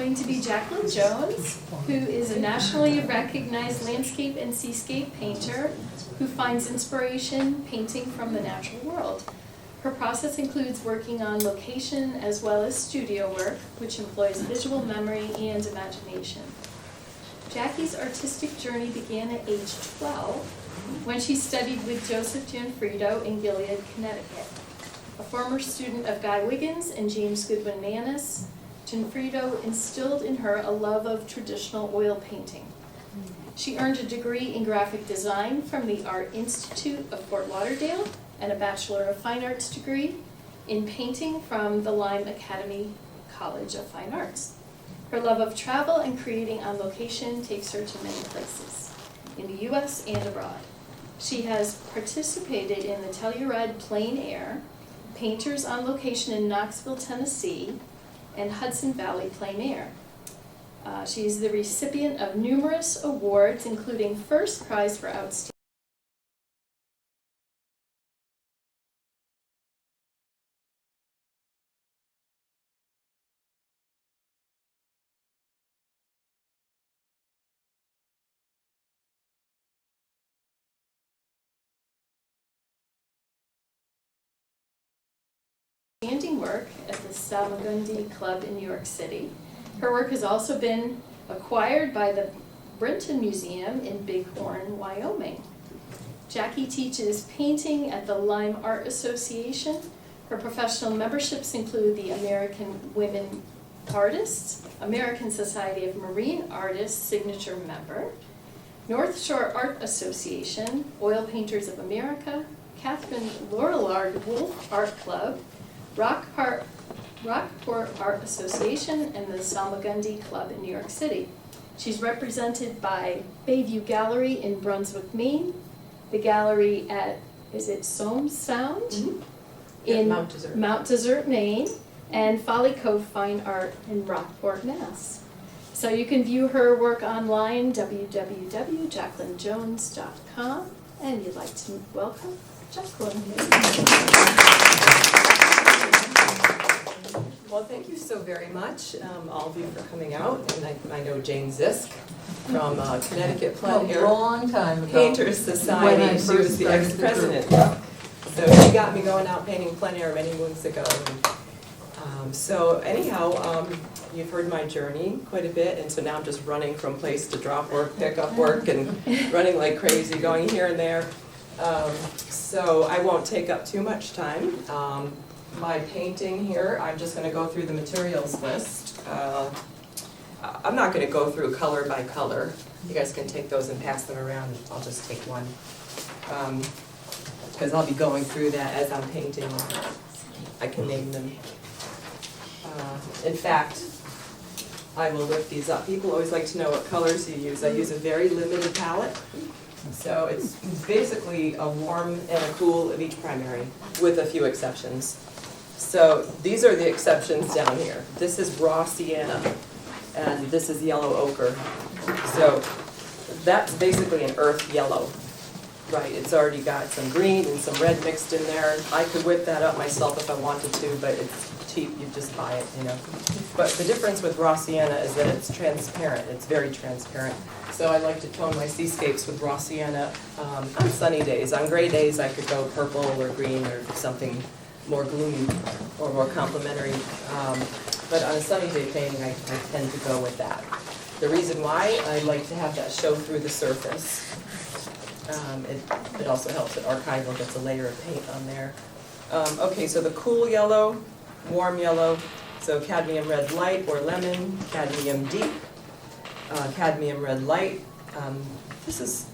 going to be Jacqueline Jones, who is a nationally recognized landscape and seascape painter who finds inspiration painting from the natural world. Her process includes working on location as well as studio work, which employs visual memory and imagination. Jackie's artistic journey began at age 12 when she studied with Joseph Gianfrido in Gilead, Connecticut. A former student of Guy Wiggins and James Goodwin Manis, Gianfrido instilled in her a love of traditional oil painting. She earned a degree in graphic design from the Art Institute of Fort Lauderdale and a Bachelor of Fine Arts degree in painting from the Lime Academy College of Fine Arts. Her love of travel and creating on location takes her to many places, in the U.S. and abroad. She has participated in the Telluride Plein Air, Painters on Location in Knoxville, Tennessee, and Hudson Valley Plein Air. She is the recipient of numerous awards, including First Prize for Outstanding work at the Salmagundi Club in New York City. Her work has also been acquired by the Brinton Museum in Bighorn, Wyoming. Jackie teaches painting at the Lime Art Association. Her professional memberships include the American Women Artists, American Society of Marine Artists Signature Member, North Shore Art Association, Oil Painters of America, Catherine Lorillard Wolf Art Club, Rockport Art Association, and the Salmagundi Club in New York City. She's represented by Bayview Gallery in Brunswick, Maine, the gallery at, is it Somes Sound? Mm-hmm. In Mount Desert, Maine, and Folly Cove Fine Art in Rockport, Mass. So you can view her work online, www.jacquelinejones.com, and you'd like to welcome Jacqueline. Well, thank you so very much, all of you, for coming out. And I know Jane Zisk from Connecticut Plein Air A long time ago. Painters Society. She was the ex-president. So she got me going out painting plein air many moons ago. So anyhow, you've heard my journey quite a bit, and so now I'm just running from place to drop work, pick up work, and running like crazy, going here and there. So I won't take up too much time. My painting here, I'm just going to go through the materials list. I'm not going to go through color by color. You guys can take those and pass them around. I'll just take one. Because I'll be going through that as I'm painting. I can name them. In fact, I will lift these up. People always like to know what colors you use. I use a very limited palette. So it's basically a warm and a cool of each primary, with a few exceptions. So these are the exceptions down here. This is raw sienna, and this is yellow ochre. So that's basically an earth yellow, right? It's already got some green and some red mixed in there. I could whip that up myself if I wanted to, but it's cheap, you just buy it, you know. But the difference with raw sienna is that it's transparent, it's very transparent. So I like to tone my seascapes with raw sienna on sunny days. On gray days I could go purple or green or something more gloomy or more complementary. But on a sunny day painting I tend to go with that. The reason why I like to have that show through the surface. It also helps that archival gets a layer of paint on there. Okay, so the cool yellow, warm yellow, so cadmium red light or lemon, cadmium deep, cadmium red light. This is,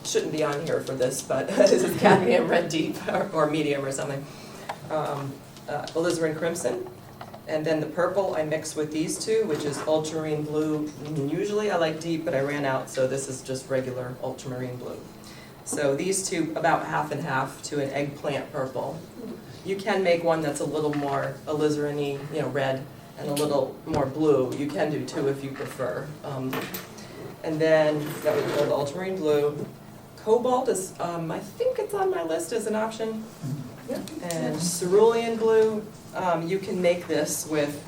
shouldn't be on here for this, but this is cadmium red deep or medium or something. Alizarin crimson. And then the purple I mix with these two, which is ultramarine blue. Usually I like deep, but I ran out, so this is just regular ultramarine blue. So these two, about half and half to an eggplant purple. You can make one that's a little more alizarin-y, you know, red, and a little more blue. You can do two if you prefer. And then that would go to ultramarine blue. Cobalt is, I think it's on my list as an option. And cerulean blue, you can make this with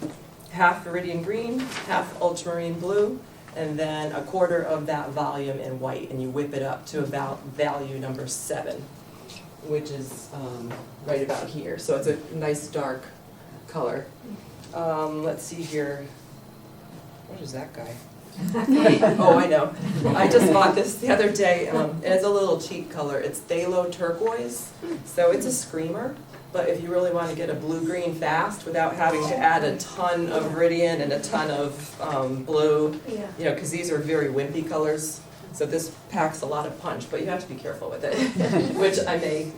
half Viridian green, half ultramarine blue, and then a quarter of that volume in white, and you whip it up to about value number 7, which is right about here. So it's a nice dark color. Let's see here. What is that guy? Oh, I know. I just bought this the other day. It's a little cheap color. It's phthalo turquoise, so it's a screamer. But if you really want to get a blue-green fast without having to add a ton of Viridian and a ton of blue, you know, because these are very wimpy colors, so this packs a lot of punch, but you have to be careful with it, which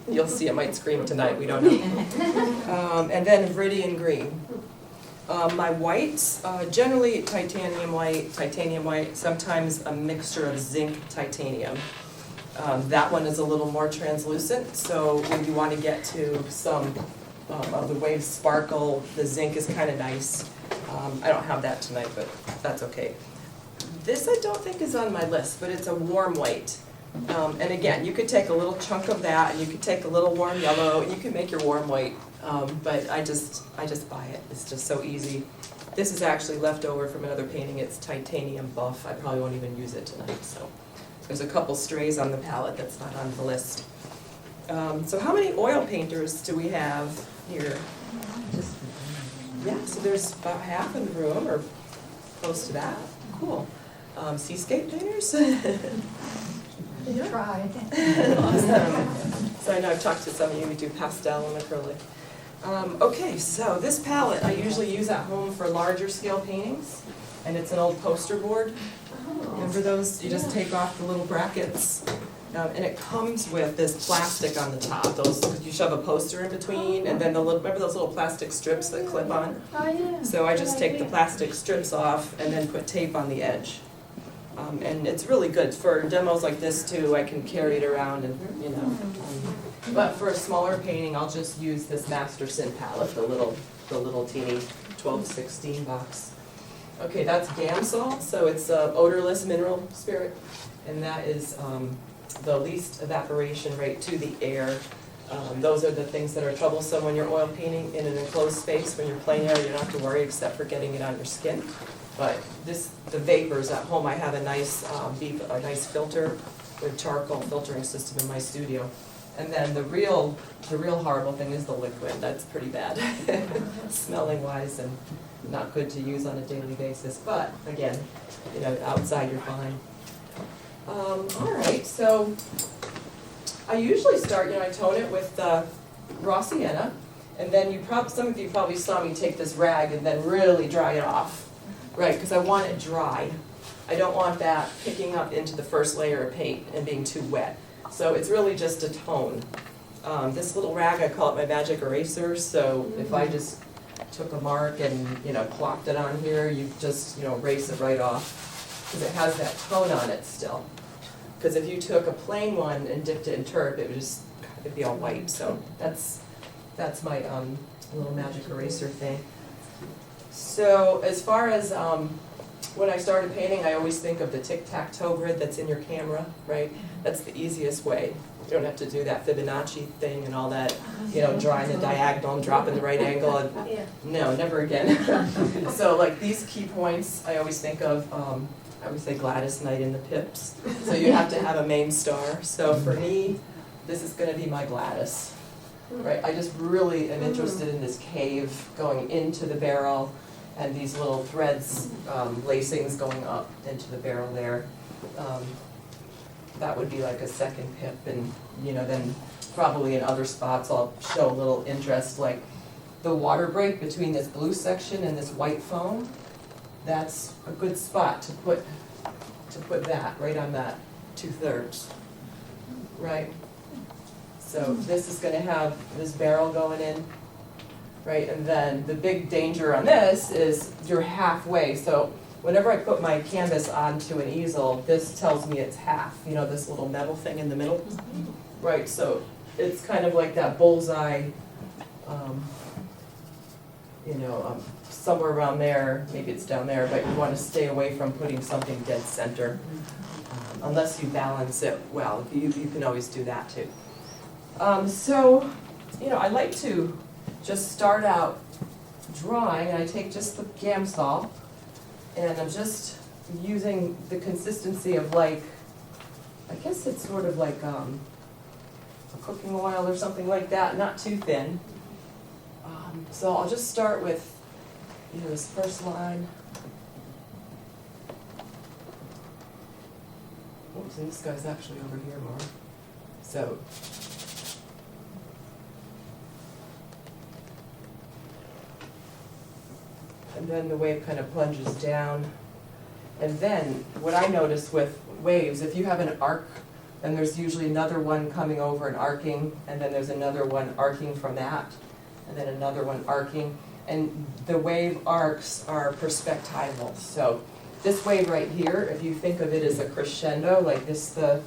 you'll see it might scream tonight, we don't know. And then Viridian green. My whites, generally titanium white, sometimes a mixture of zinc titanium. That one is a little more translucent, so when you want to get to some of the waves sparkle, the zinc is kind of nice. I don't have that tonight, but that's okay. This I don't think is on my list, but it's a warm white. And again, you could take a little chunk of that, and you could take a little warm yellow, and you can make your warm white. But I just buy it. It's just so easy. This is actually left over from another painting. It's titanium buff. I probably won't even use it tonight, so. There's a couple strays on the palette that's not on the list. So how many oil painters do we have here? Yeah, so there's about half in the room, or close to that. Cool. Seascape painters? Yeah. Tried. Awesome. So I know I've talked to some of you who do pastel and acrylic. Okay, so this palette I usually use at home for larger scale paintings, and it's an old poster board. Remember those? You just take off the little brackets, and it comes with this plastic on the top. You shove a poster in between, and then remember those little plastic strips that clip on? Oh, yeah. So I just take the plastic strips off and then put tape on the edge. And it's really good for demos like this too. I can carry it around and, you know. But for a smaller painting, I'll just use this Masterson palette, the little teeny 12-16 box. Okay, that's Gamsol, so it's odorless mineral spirit, and that is the least evaporation rate to the air. Those are the things that are troublesome when you're oil painting in an enclosed space. When you're plein air, you don't have to worry except for getting it on your skin. But the vapors at home, I have a nice filter with charcoal filtering system in my studio. And then the real horrible thing is the liquid. That's pretty bad, smelling wise and not good to use on a daily basis. But again, you know, outside you're fine. All right, so I usually start, you know, I tone it with raw sienna, and then some of you probably saw me take this rag and then really dry it off, right? Because I want it dry. I don't want that picking up into the first layer of paint and being too wet. So it's really just a tone. This little rag, I call it my magic eraser. So if I just took a mark and, you know, plopped it on here, you just, you know, erase it right off, because it has that tone on it still. Because if you took a plain one and dipped it in turp, it'd be all white. So that's my little magic eraser thing. So as far as when I started painting, I always think of the tic-tac-toe grid that's in your camera, right? That's the easiest way. You don't have to do that Fibonacci thing and all that, you know, drawing the diagonal and dropping the right angle. And no, never again. So like these key points, I always think of, I would say Gladys Knight in the Pips. So you have to have a main star. So for me, this is going to be my Gladys, right? I just really am interested in this cave going into the barrel, and these little threads, lacings going up into the barrel there. That would be like a second pip, and you know, then probably in other spots I'll show a little interest, like the water break between this blue section and this white foam. That's a good spot to put that right on that 2/3, right? So this is going to have this barrel going in. Right, and then the big danger on this is you're halfway. So whenever I put my canvas onto an easel, this tells me it's half, you know, this little metal thing in the middle. Right, so it's kind of like that bullseye, you know, somewhere around there, maybe it's down there, but you want to stay away from putting something dead center, unless you balance it well. You can always do that too. So, you know, I like to just start out drawing, and I take just the Gamsol, and I'm just using the consistency of like, I guess it's sort of like a cooking oil or something like that, not too thin. So I'll just start with, this first line. Oops, and this guy's actually over here more. So, and then the wave kind of plunges down. And then what I notice with waves, if you have an arc, then there's usually another one coming over and arcing, and then there's another one arcing from that, and then another one arcing. And the wave arcs are perspectival. So this wave right here, if you think of it as a crescendo, like this the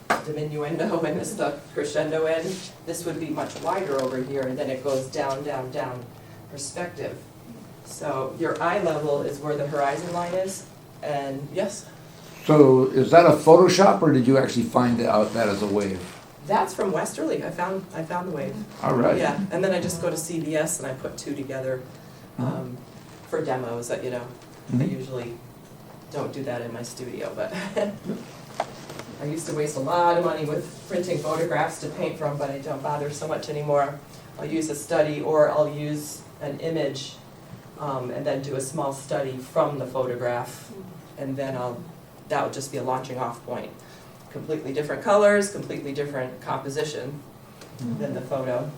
diminuendo and this the crescendo end, this would be much wider over here, and then it goes down, down, down, perspective. So your eye level is where the horizon line is, and yes? So is that a Photoshop, or did you actually find out that as a wave? That's from Westerly. I found the wave. All right. Yeah, and then I just go to CVS and I put two together for demos that, I usually don't do that in my studio, but I used to waste a lot of money with printing photographs to paint from, but I don't bother so much anymore. I'll use a study, or I'll use an image and then do a small study from the photograph, and then that would just be a launching off point. Completely different colors, completely different composition than the photo.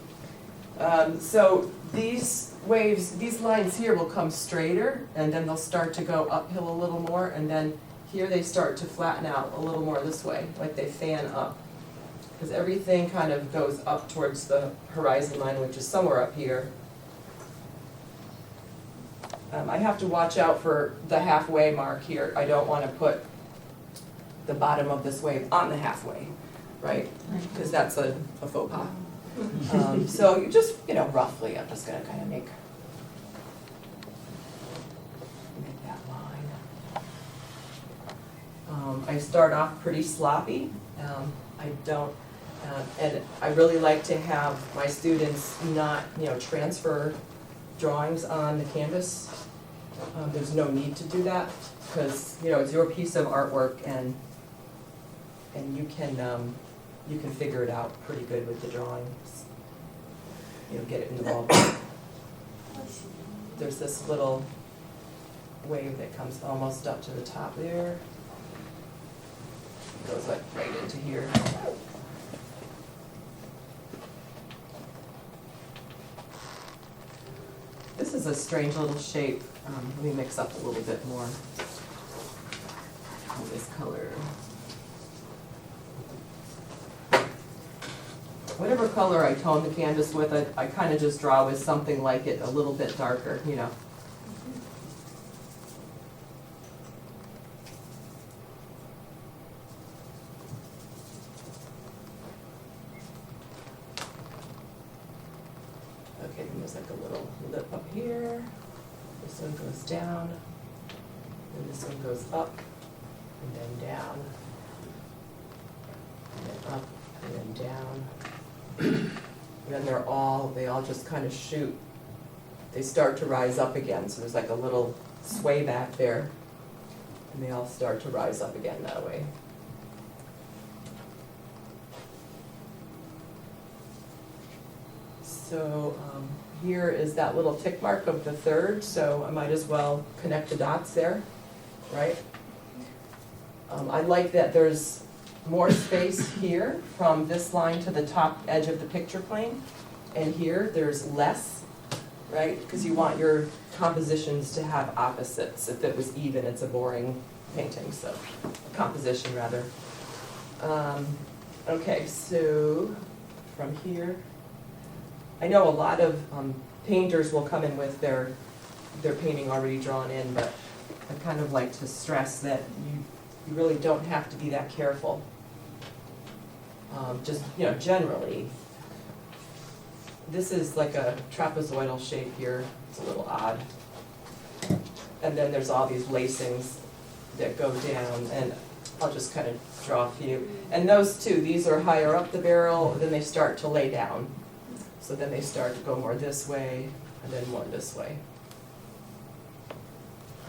So these waves, these lines here will come straighter, and then they'll start to go uphill a little more, and then here they start to flatten out a little more this way, like they fan up. Because everything kind of goes up towards the horizon line, which is somewhere up here. I have to watch out for the halfway mark here. I don't want to put the bottom of this wave on the halfway, right? Because that's a faux pas. So you just, roughly, I'm just going to kind of make that line. I start off pretty sloppy. I don't, and I really like to have my students not, transfer drawings on the canvas. There's no need to do that, because, it's your piece of artwork, and you can figure it out pretty good with the drawings. Get it in the ballpark. There's this little wave that comes almost up to the top there. Goes like right into here. This is a strange little shape. Let me mix up a little bit more of this color. Whatever color I tone the canvas with, I kind of just draw with something like it a little bit darker, Okay, and there's like a little lip up here. This one goes down, and this one goes up, and then down, and then up, and then down. And then they all just kind of shoot. They start to rise up again, so there's like a little sway back there, and they all start to rise up again that way. So here is that little tick mark of the third, so I might as well connect the dots there, right? I like that there's more space here from this line to the top edge of the picture plane, and here there's less, right? Because you want your compositions to have opposites. If it was even, it's a boring painting, so composition rather. Okay, so from here, I know a lot of painters will come in with their painting already drawn in, but I kind of like to stress that you really don't have to be that careful. Just, generally. This is like a trapezoidal shape here. It's a little odd. And then there's all these lacings that go down, and I'll just kind of draw a few. And those two, these are higher up the barrel, then they start to lay down. So then they start to go more this way, and then more this way.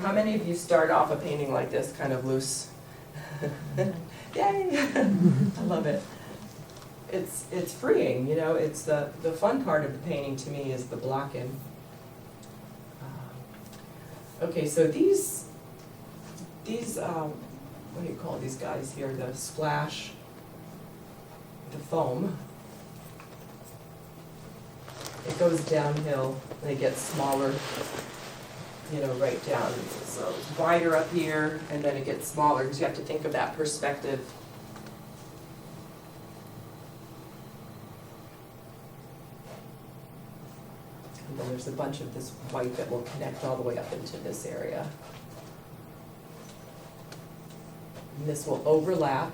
How many of you start off a painting like this, kind of loose? Yay! I love it. It's freeing, you know, it's the fun part of the painting to me is the blocking. Okay, so these what do you call these guys here, the splash, the foam, it goes downhill and it gets smaller, you know, right down. So it's wider up here and then it gets smaller because you have to think of that perspective. And then there's a bunch of this white that will connect all the way up into this area. And this will overlap.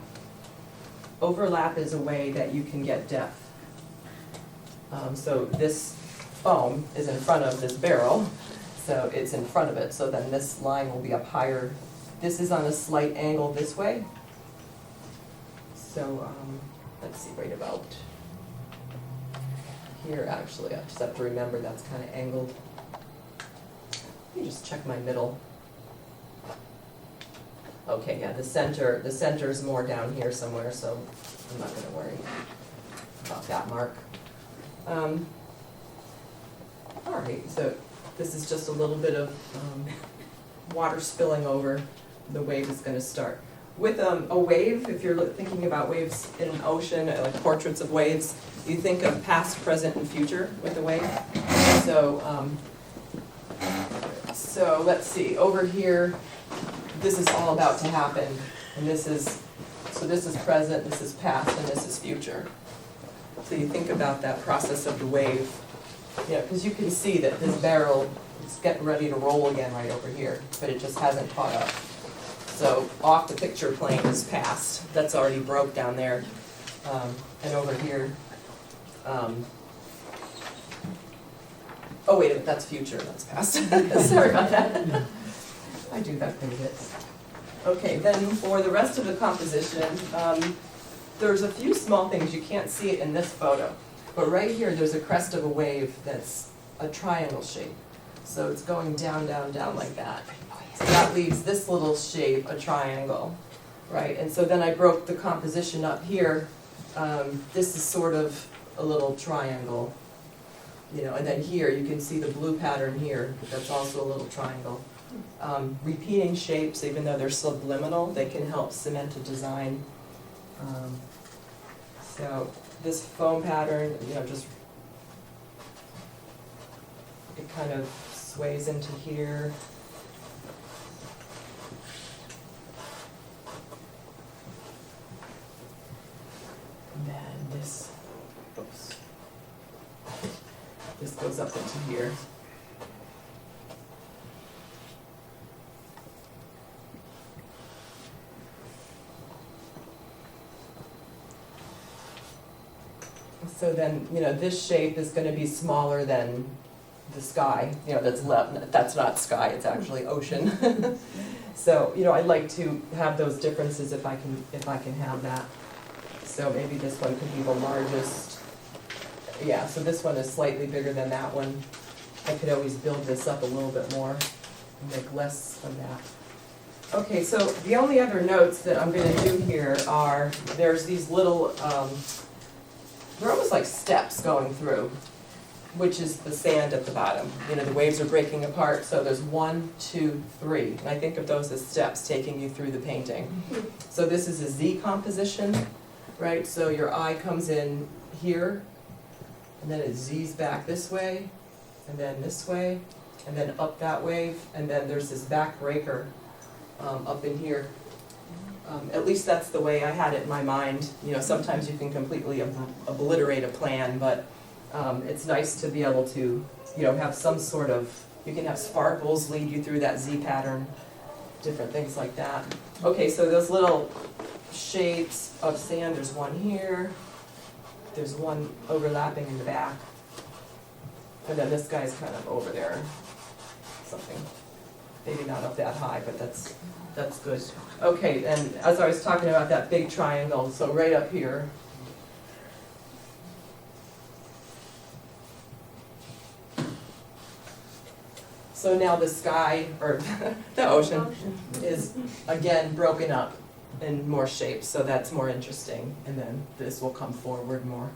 Overlap is a way that you can get depth. So this foam is in front of this barrel, so it's in front of it, so then this line will be up higher. This is on a slight angle this way. So let's see, right about here actually, I just have to remember that's kind of angled. Let me just check my middle. Okay, yeah, the center is more down here somewhere, so I'm not gonna worry about that mark. All right, so this is just a little bit of water spilling over. The wave is gonna start. With a wave, if you're thinking about waves in an ocean, like portraits of waves, you think of past, present, and future with a wave. So let's see, over here, this is all about to happen, and this is present, this is past, and this is future. So you think about that process of the wave, you know, because you can see that this barrel is getting ready to roll again right over here, but it just hasn't caught up. So off the picture plane is past, that's already broke down there, and over here, oh wait a minute, that's future, that's past. Sorry about that. I do that quite a bit. Okay, then for the rest of the composition, there's a few small things. You can't see it in this photo, but right here there's a crest of a wave that's a triangle shape. So it's going down, down, down like that. So that leaves this little shape a triangle, right? And so then I broke the composition up here. This is sort of a little triangle, you know, and then here you can see the blue pattern here, that's also a little triangle. Repeating shapes, even though they're subliminal, they can help cement a design. So this foam pattern, you know, just, it kind of sways into here. And then this, oops, this goes up into here. So then, you know, this shape is going to be smaller than the sky. You know, that's not sky, it's actually ocean. So, you know, I'd like to have those differences if I can have that. So maybe this one could be the largest. Yeah, so this one is slightly bigger than that one. I could always build this up a little bit more and make less of that. Okay, so the only other notes that I'm going to do here are, there's these little, they're almost like steps going through, which is the sand at the bottom. You know, the waves are breaking apart, so there's 1, 2, 3. And I think of those as steps taking you through the painting. So this is a Z composition, right? So your eye comes in here, and then it Z's back this way, and then this way, and then up that wave, and then there's this back breaker up in here. At least that's the way I had it in my mind. You know, sometimes you can completely obliterate a plan, but it's nice to be able to, you know, have some sort of, you can have sparkles lead you through that Z pattern, different things like that. Okay, so those little shapes of sand, there's one here, there's one overlapping in the back, and then this guy's kind of over there, something, maybe not up that high, but that's good. Okay, and as I was talking about that big triangle, so right up here, So now the sky, or the ocean, is again broken up in more shapes, so that's more interesting. And then this will come forward more.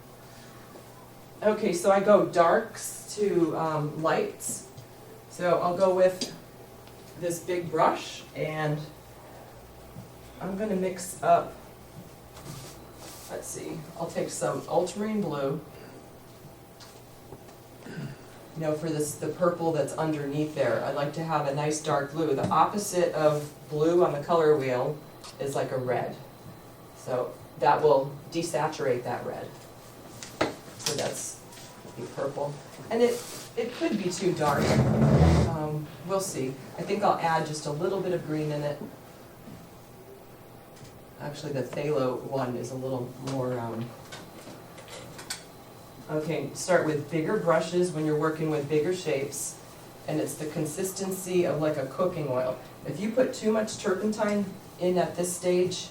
Okay, so I go darks to lights. So I'll go with this big brush, and I'm gonna mix up, let's see, I'll take some ultramarine blue. You know, for this, the purple that's underneath there, I'd like to have a nice dark blue. The opposite of blue on the color wheel is like a red. So that will desaturate that red. So that's be purple. And it could be too dark. We'll see. I think I'll add just a little bit of green in it. Actually, the phthalo one is a little more, okay, start with bigger brushes when you're working with bigger shapes, and it's the consistency of like a cooking oil. If you put too much turpentine in at this stage,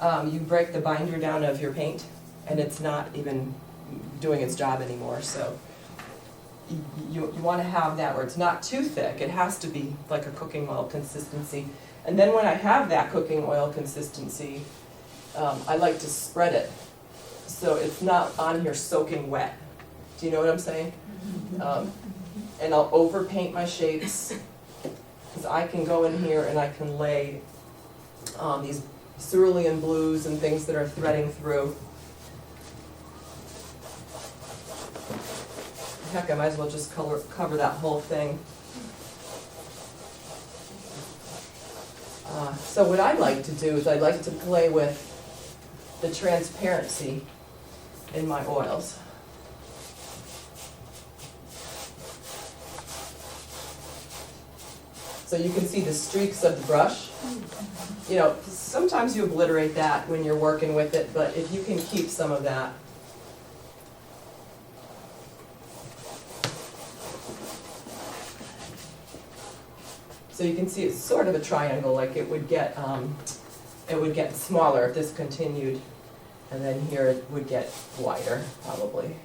you break the binder down of your paint, and it's not even doing its job anymore. So you want to have that where it's not too thick. It has to be like a cooking oil consistency. And then when I have that cooking oil consistency, I like to spread it so it's not on here soaking wet. Do you know what I'm saying? And I'll overpaint my shapes, because I can go in here and I can lay these cerulean blues and things that are threading through. Heck, I might as well just cover that whole thing. So what I like to do is I like to play with the transparency in my oils. So you can see the streaks of the brush. You know, sometimes you obliterate that when you're working with it, but if you can keep some of that. So you can see it's sort of a triangle, like it would get smaller if this continued, and then here it would get wider, probably.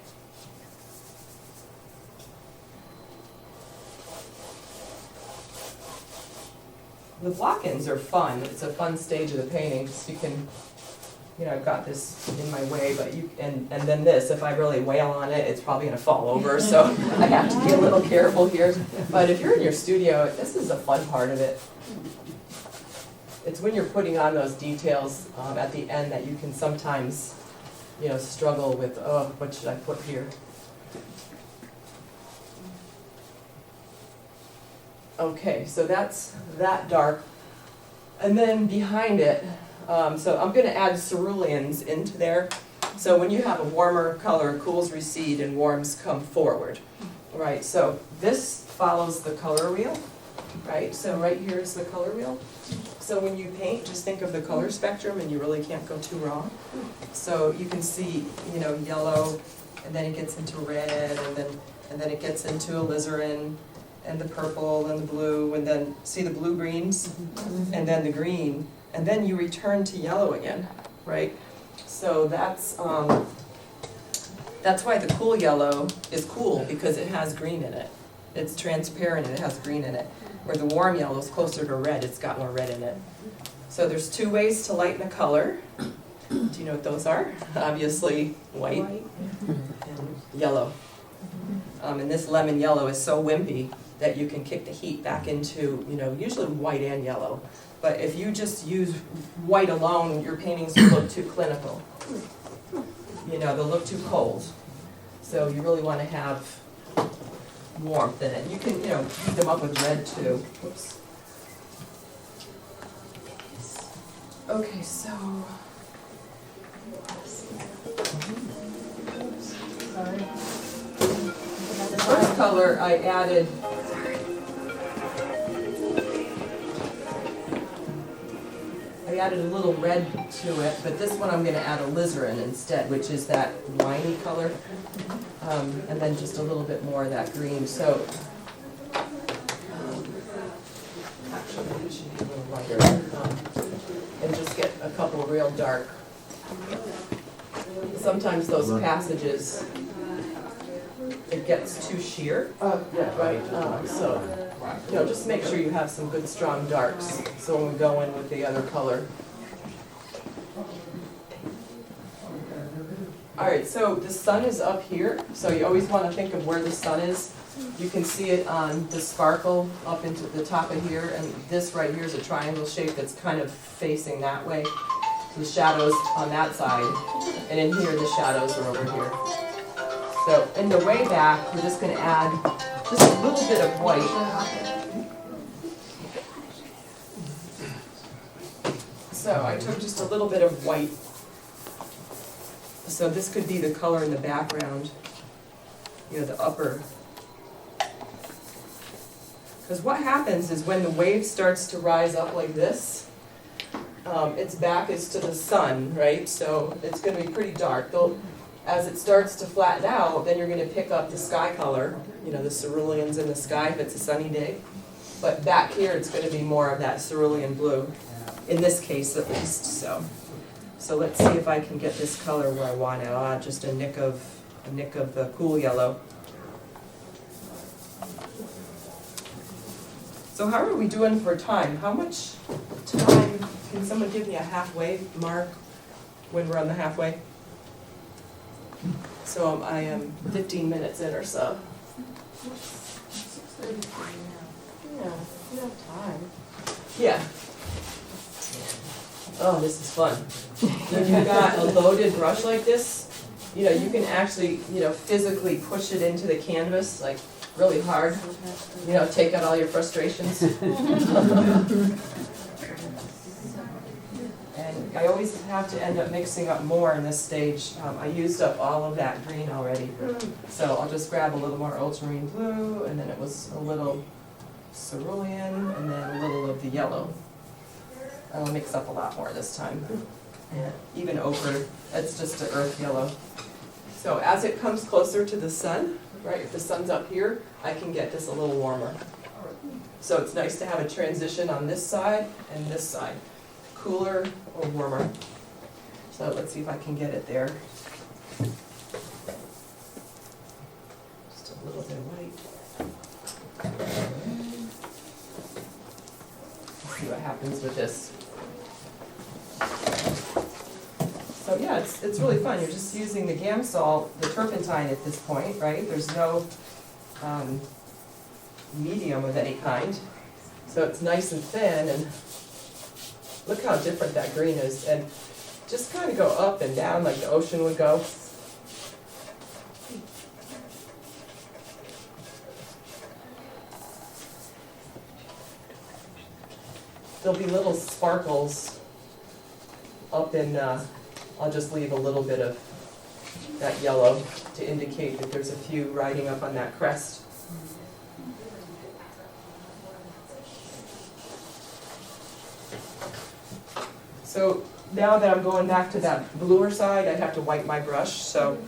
The block-ins are fun. It's a fun stage of the painting, because you can, you know, I've got this in my way, but you, and then this, if I really wail on it, it's probably gonna fall over, so I have to be a little careful here. But if you're in your studio, this is a fun part of it. It's when you're putting on those details at the end that you can sometimes, you know, struggle with, oh, what should I put here? Okay, so that's that dark. And then behind it, so I'm gonna add ceruleans into there. So when you have a warmer color, cools recede and warms come forward, right? So this follows the color wheel, right? So right here is the color wheel. So when you paint, just think of the color spectrum, and you really can't go too wrong. So you can see, you know, yellow, and then it gets into red, and then it gets into alizarin, and the purple, and the blue, and then see the blue-greens, and then the green, and then you return to yellow again, right? So that's why the cool yellow is cool, because it has green in it. It's transparent and it has green in it. Where the warm yellow is closer to red, it's got more red in it. So there's two ways to lighten a color. Do you know what those are? Obviously, white and yellow. And this lemon yellow is so wimpy that you can kick the heat back into, you know, usually white and yellow. But if you just use white alone, your paintings will look too clinical. You know, they'll look too cold. So you really want to have warmth in it. You can, you know, heat them up with red too. Whoops. Okay, so. Sorry. The first color I added. I added a little red to it, but this one I'm going to add alizarin instead, which is that winey color, and then just a little bit more of that green. So, actually, it should be a little lighter, and just get a couple real dark. Sometimes those passages, it gets too sheer, right? So just make sure you have some good strong darks, so when we go in with the other color. All right, so the sun is up here, so you always want to think of where the sun is. You can see it on the sparkle up into the top of here, and this right here is a triangle shape that's kind of facing that way. The shadows on that side, and in here the shadows are over here. So in the way back, we're just going to add just a little bit of white. So I took just a little bit of white. So this could be the color in the background, the upper. Because what happens is when the wave starts to rise up like this, its back is to the sun, right? So it's going to be pretty dark. As it starts to flatten out, then you're going to pick up the sky color, the ceruleans in the sky if it's a sunny day. But back here, it's going to be more of that cerulean blue, in this case at least. So let's see if I can get this color where I want it. I'll add just a nick of the cool yellow. So how are we doing for time? How much time, can someone give me a halfway mark when we're on the halfway? So I am 15 minutes in or so. Yeah, we have time. Yeah. Oh, this is fun. If you've got a loaded brush like this, you can actually, physically push it into the canvas, like really hard. Take out all your frustrations. And I always have to end up mixing up more in this stage. I used up all of that green already. So I'll just grab a little more ultramarine blue, and then it was a little cerulean, and then a little of the yellow. I'll mix up a lot more this time. And even ochre, it's just an earth yellow. So as it comes closer to the sun, right, if the sun's up here, I can get this a little warmer. So it's nice to have a transition on this side and this side, cooler or warmer. So let's see if I can get it there. Just a little bit of white. Let's see what happens with this. So yeah, it's really fun. You're just using the Gamsol, the turpentine at this point, right? There's no medium of any kind. So it's nice and thin, and look how different that green is. And just kind of go up and down like the ocean would go. There'll be little sparkles up in, I'll just leave a little bit of that yellow to indicate that there's a few riding up on that crest. So now that I'm going back to that bluer side, I have to wipe my brush. So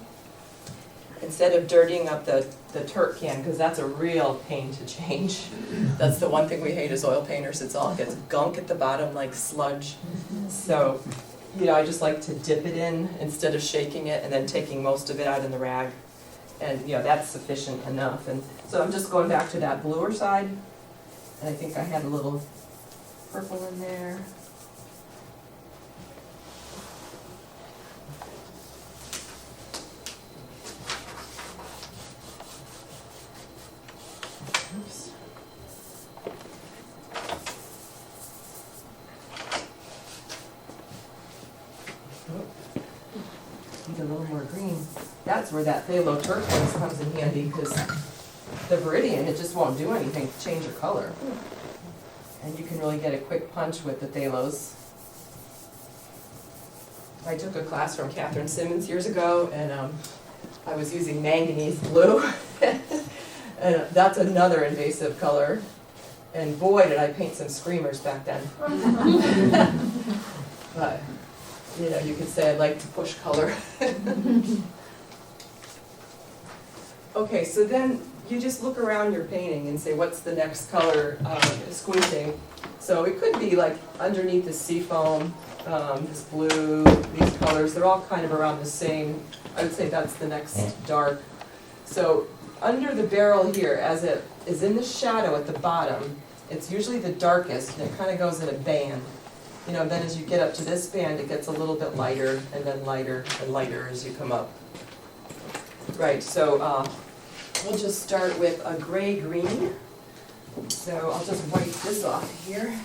instead of dirtying up the Turk can, because that's a real pain to change. That's the one thing we hate as oil painters. It gets gunk at the bottom like sludge. So, I just like to dip it in instead of shaking it and then taking most of it out in the rag. And, that's sufficient enough. And so I'm just going back to that bluer side. And I think I had a little purple in there. Oops. Need a little more green. That's where that phthalo turquoise comes in handy, because the Viridian, it just won't do anything to change your color. And you can really get a quick punch with the phthalos. I took a class from Catherine Simmons years ago, and I was using manganese blue. And that's another invasive color. And boy, did I paint some screamers back then. But, you could say I'd like to push color. Okay, so then you just look around your painting and say, what's the next color squinting? So it could be like underneath the seafoam, this blue, these colors, they're all kind of around the same. I would say that's the next dark. So under the barrel here, as it is in the shadow at the bottom. It's usually the darkest, and it kind of goes in a band. You know, then as you get up to this band, it gets a little bit lighter, and then lighter and lighter as you come up. Right, so we'll just start with a gray-green. So I'll just wipe this off here.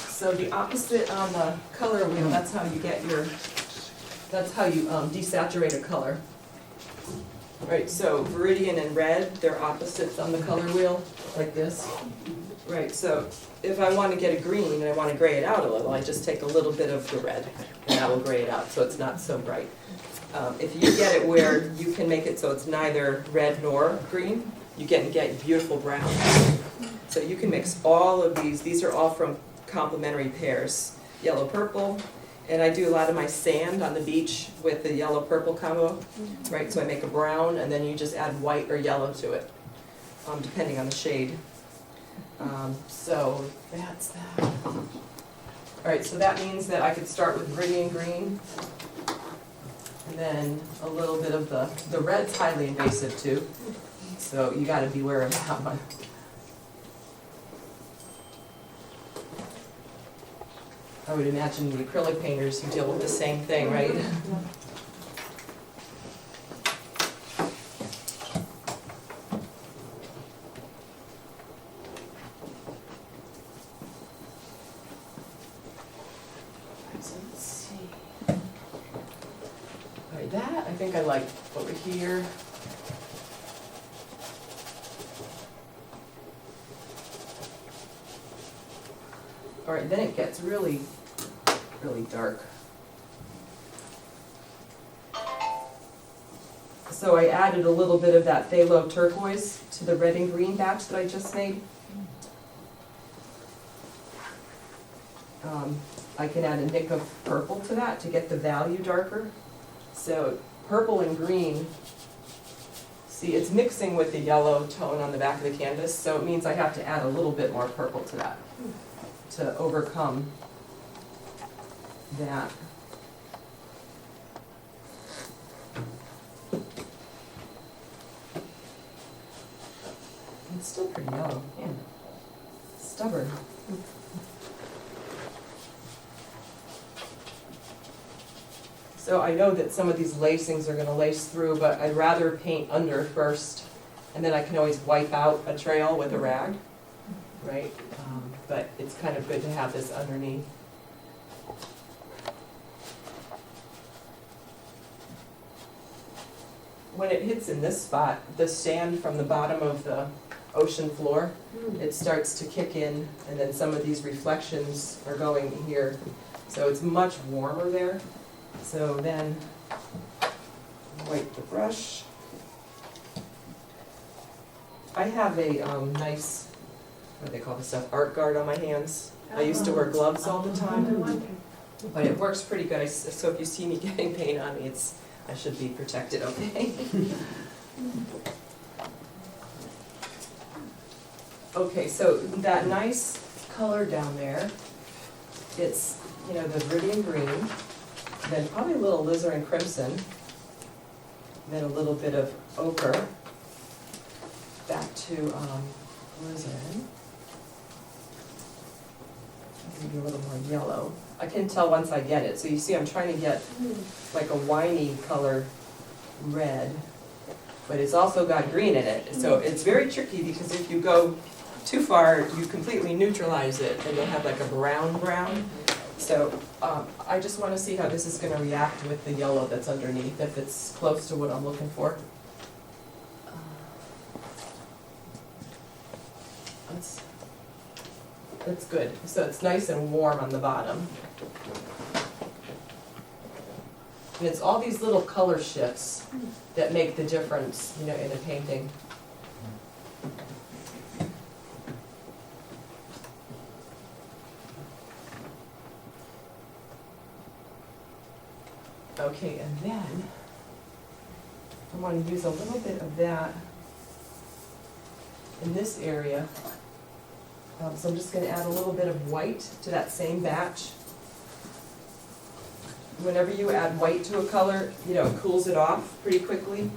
So the opposite on the color wheel, that's how you get your, that's how you desaturate a color. Right, so viridian and red, they're opposites on the color wheel, like this. Right, so if I want to get a green and I want to gray it out a little, I just take a little bit of the red, and that will gray it out so it's not so bright. If you get it where you can make it so it's neither red nor green, you can get beautiful brown. So you can mix all of these are all from complementary pairs, yellow-purple, and I do a lot of my sand on the beach with the yellow-purple combo, right? So I make a brown, and then you just add white or yellow to it, depending on the shade. So that's that. All right, so that means that I could start with viridian green, and then a little bit of the red's highly invasive too, so you gotta beware of that one. I would imagine the acrylic painters who deal with the same thing, right? So let's see. All right, that I think I like over here. All right, then it gets really dark. So I added a little bit of that phthalo turquoise to the red and green batch that I just made. I can add a nick of purple to that to get the value darker. So purple and green, see, it's mixing with the yellow tone on the back of the canvas, so it means I have to add a little bit more purple to that to overcome that. It's still pretty yellow, yeah. Stubborn. So I know that some of these lacings are going to lace through, but I'd rather paint under first, and then I can always wipe out a trail with a rag, right? But it's kind of good to have this underneath. When it hits in this spot, the sand from the bottom of the ocean floor, it starts to kick in, and then some of these reflections are going here. So it's much warmer there. So then, wipe the brush. I have a nice, what do they call this stuff, art guard on my hands. I used to wear gloves all the time, but it works pretty good. So if you see me getting paint on me, I should be protected, okay? Okay, so that nice color down there, it's, you know, the viridian green, then probably a little alizarin crimson, then a little bit of ochre, back to alizarin. Maybe a little more yellow. I can tell once I get it. So you see I'm trying to get like a winey color red, but it's also got green in it. So it's very tricky because if you go too far, you completely neutralize it and you'll have like a brown. So I just want to see how this is going to react with the yellow that's underneath, if it's close to what I'm looking for. That's good. So it's nice and warm on the bottom. And it's all these little color shifts that make the difference, you know, in a painting. Okay, and then I want to use a little bit of that in this area. So I'm just going to add a little bit of white to that same batch. whenever you add white to a color, you know, it cools it off pretty quickly.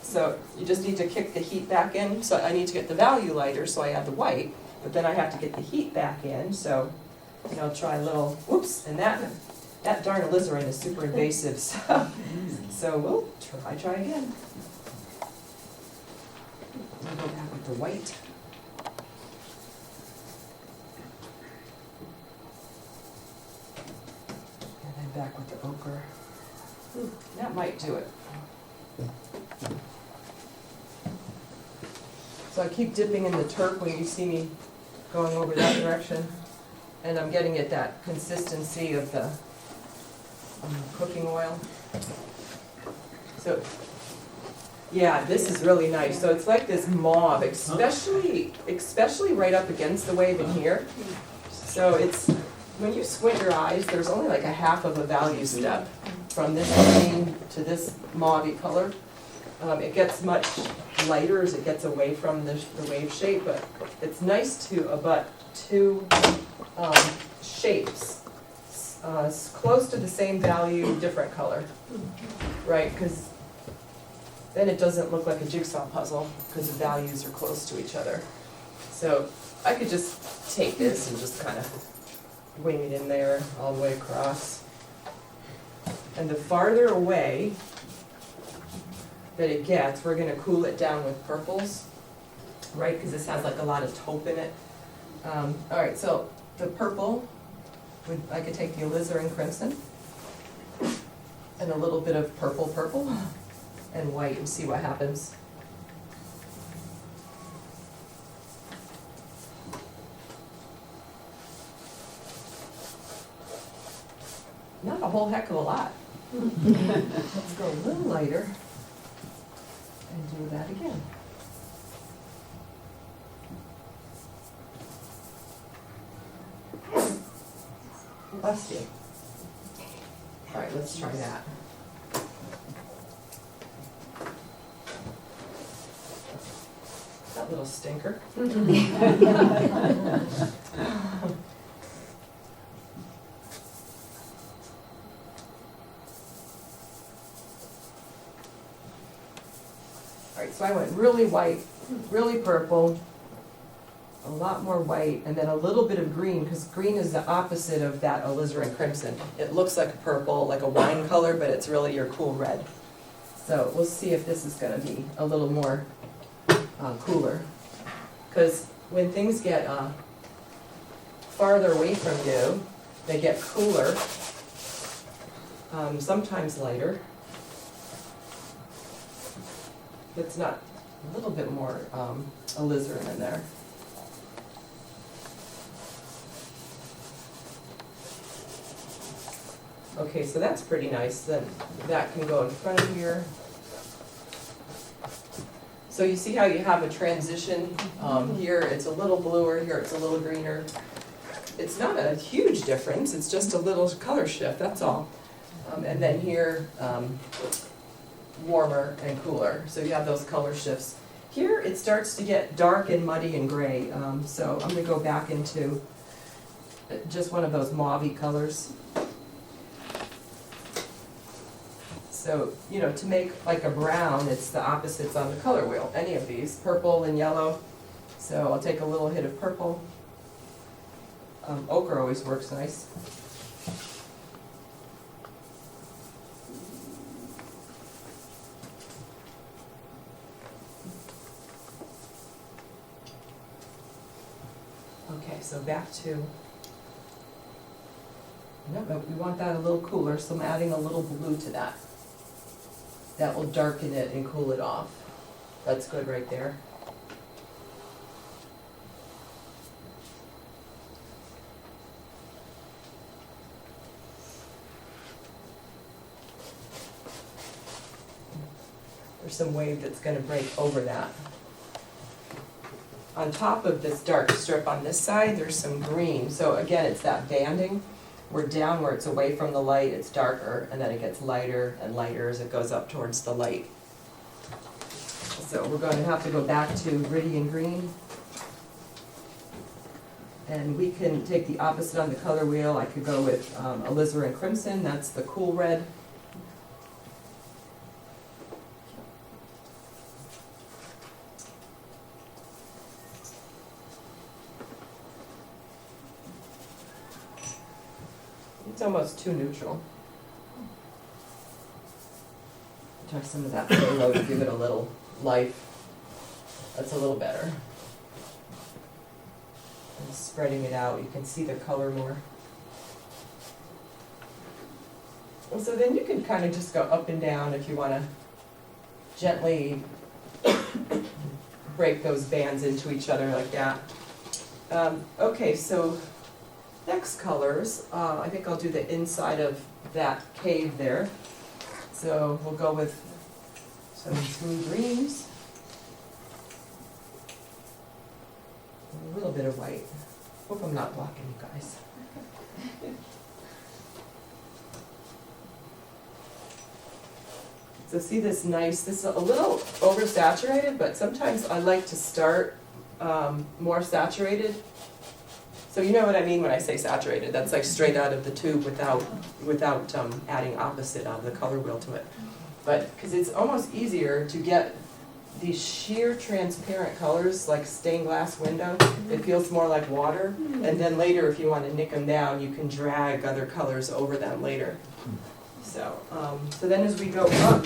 So you just need to kick the heat back in. So I need to get the value lighter, so I add the white, but then I have to get the heat back in, so, you know, try a little, whoops, and that darn alizarin is super invasive, so we'll try again. I'll go back with the white. And then back with the ochre. Ooh, that might do it. So I keep dipping in the turp when you see me going over that direction. And I'm getting at that consistency of the cooking oil. So, yeah, this is really nice. So it's like this mauve, especially right up against the wave in here. So it's, when you squint your eyes, there's only like a half of a value step from this green to this mauve color. It gets much lighter as it gets away from the wave shape, but it's nice to abut two shapes close to the same value, different color, right? Because then it doesn't look like a jigsaw puzzle because the values are close to each other. So I could just take this and just kind of wing it in there all the way across. And the farther away that it gets, we're gonna cool it down with purples, right? Because this has like a lot of taupe in it. All right, so the purple, I could take the alizarin crimson and a little bit of purple and white and see what happens. Not a whole heck of a lot. Let's go a little lighter and do that again. Bless you. All right, let's try that. That little stinker. All right, so I went really white, really purple, a lot more white, and then a little bit of green, because green is the opposite of that alizarin crimson. It looks like a purple, like a wine color, but it's really your cool red. So we'll see if this is gonna be a little more cooler. Because when things get farther away from you, they get cooler, sometimes lighter. It's not a little bit more alizarin in there. Okay, so that's pretty nice. Then that can go in front of here. So you see how you have a transition? Here it's a little bluer, here it's a little greener. It's not a huge difference, it's just a little color shift, that's all. And then here, warmer and cooler, so you have those color shifts. Here it starts to get dark and muddy and gray, so I'm gonna go back into just one of those mauve-y colors. So, you know, to make like a brown, it's the opposites on the color wheel, any of these, purple and yellow. So I'll take a little hit of purple. Ochre always works nice. Okay, so back to, no, we want that a little cooler, so I'm adding a little blue to that. That will darken it and cool it off. That's good right there. There's some wave that's going to break over that. On top of this dark strip on this side, there's some green. So again, it's that banding. We're down where it's away from the light, it's darker, and then it gets lighter and lighter as it goes up towards the light. So we're going to have to go back to Viridian green And we can take the opposite on the color wheel. I could go with alizarin crimson, that's the cool red. It's almost too neutral. Try some of that phthalo to give it a little life. That's a little better. And spreading it out, you can see the color more. And so then you can kind of just go up and down if you want to gently break those bands into each other like that. Okay, so next colors, I think I'll do the inside of that cave there. So we'll go with some smooth greens. And a little bit of white. Hope I'm not blocking you guys. So see this nice, this is a little oversaturated, but sometimes I like to start more saturated. So you know what I mean when I say saturated, that's like straight out of the tube without adding opposite of the color wheel to it. But, because it's almost easier to get these sheer transparent colors like stained glass window, it feels more like water. And then later if you want to nick them down, you can drag other colors over them later. So, so then as we go up,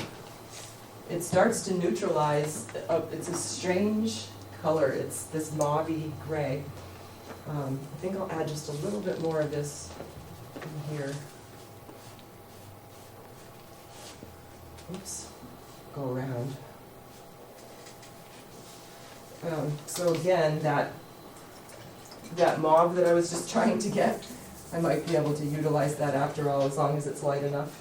it starts to neutralize, it's a strange color, it's this mauvey gray. I think I'll add just a little bit more of this in here. Oops, go around. So again, that mauve that I was just trying to get, I might be able to utilize that after all, as long as it's light enough.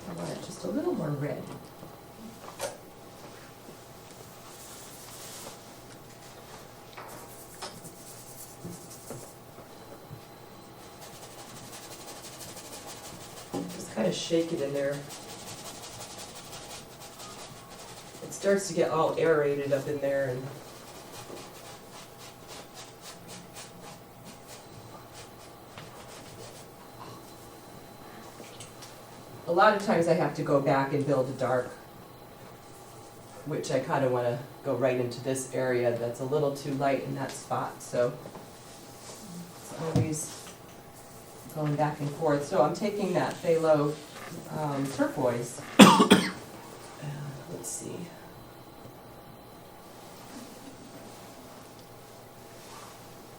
I want it just a little more red. Kind of shake it in there. It starts to get all aerated up in there, and a lot of times I have to go back and build a dark, which I kind of want to go right into this area that's a little too light in that spot, so it's always going back and forth. So I'm taking that phthalo turquoise. Let's see.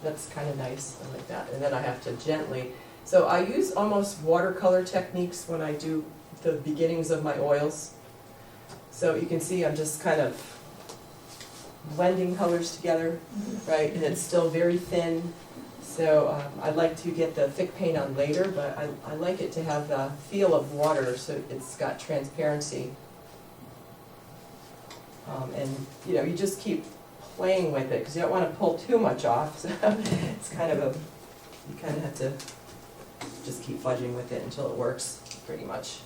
That's kind of nice, I like that. And then I have to gently, so I use almost watercolor techniques when I do the beginnings of my oils. So you can see I'm just kind of blending colors together, right? And it's still very thin. So I'd like to get the thick paint on later, but I like it to have the feel of water, so it's got transparency. And you know, you just keep playing with it because you don't want to pull too much off. So it's kind of you kind of have to just keep fudging with it until it works pretty much.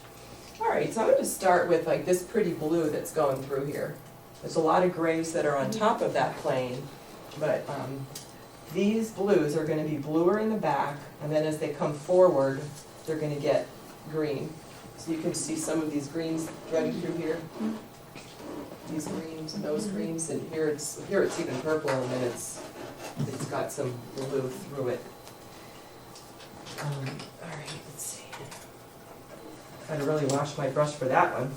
All right, so I'm going to start with like this pretty blue that's going through here. There's a lot of grays that are on top of that plane, but these blues are going to be bluer in the back, and then as they come forward, they're going to get green. So you can see some of these greens running through here. These greens and those greens, and here it's even purple, and then it's got some blue through it. All right, let's see. Got to really wash my brush for that one.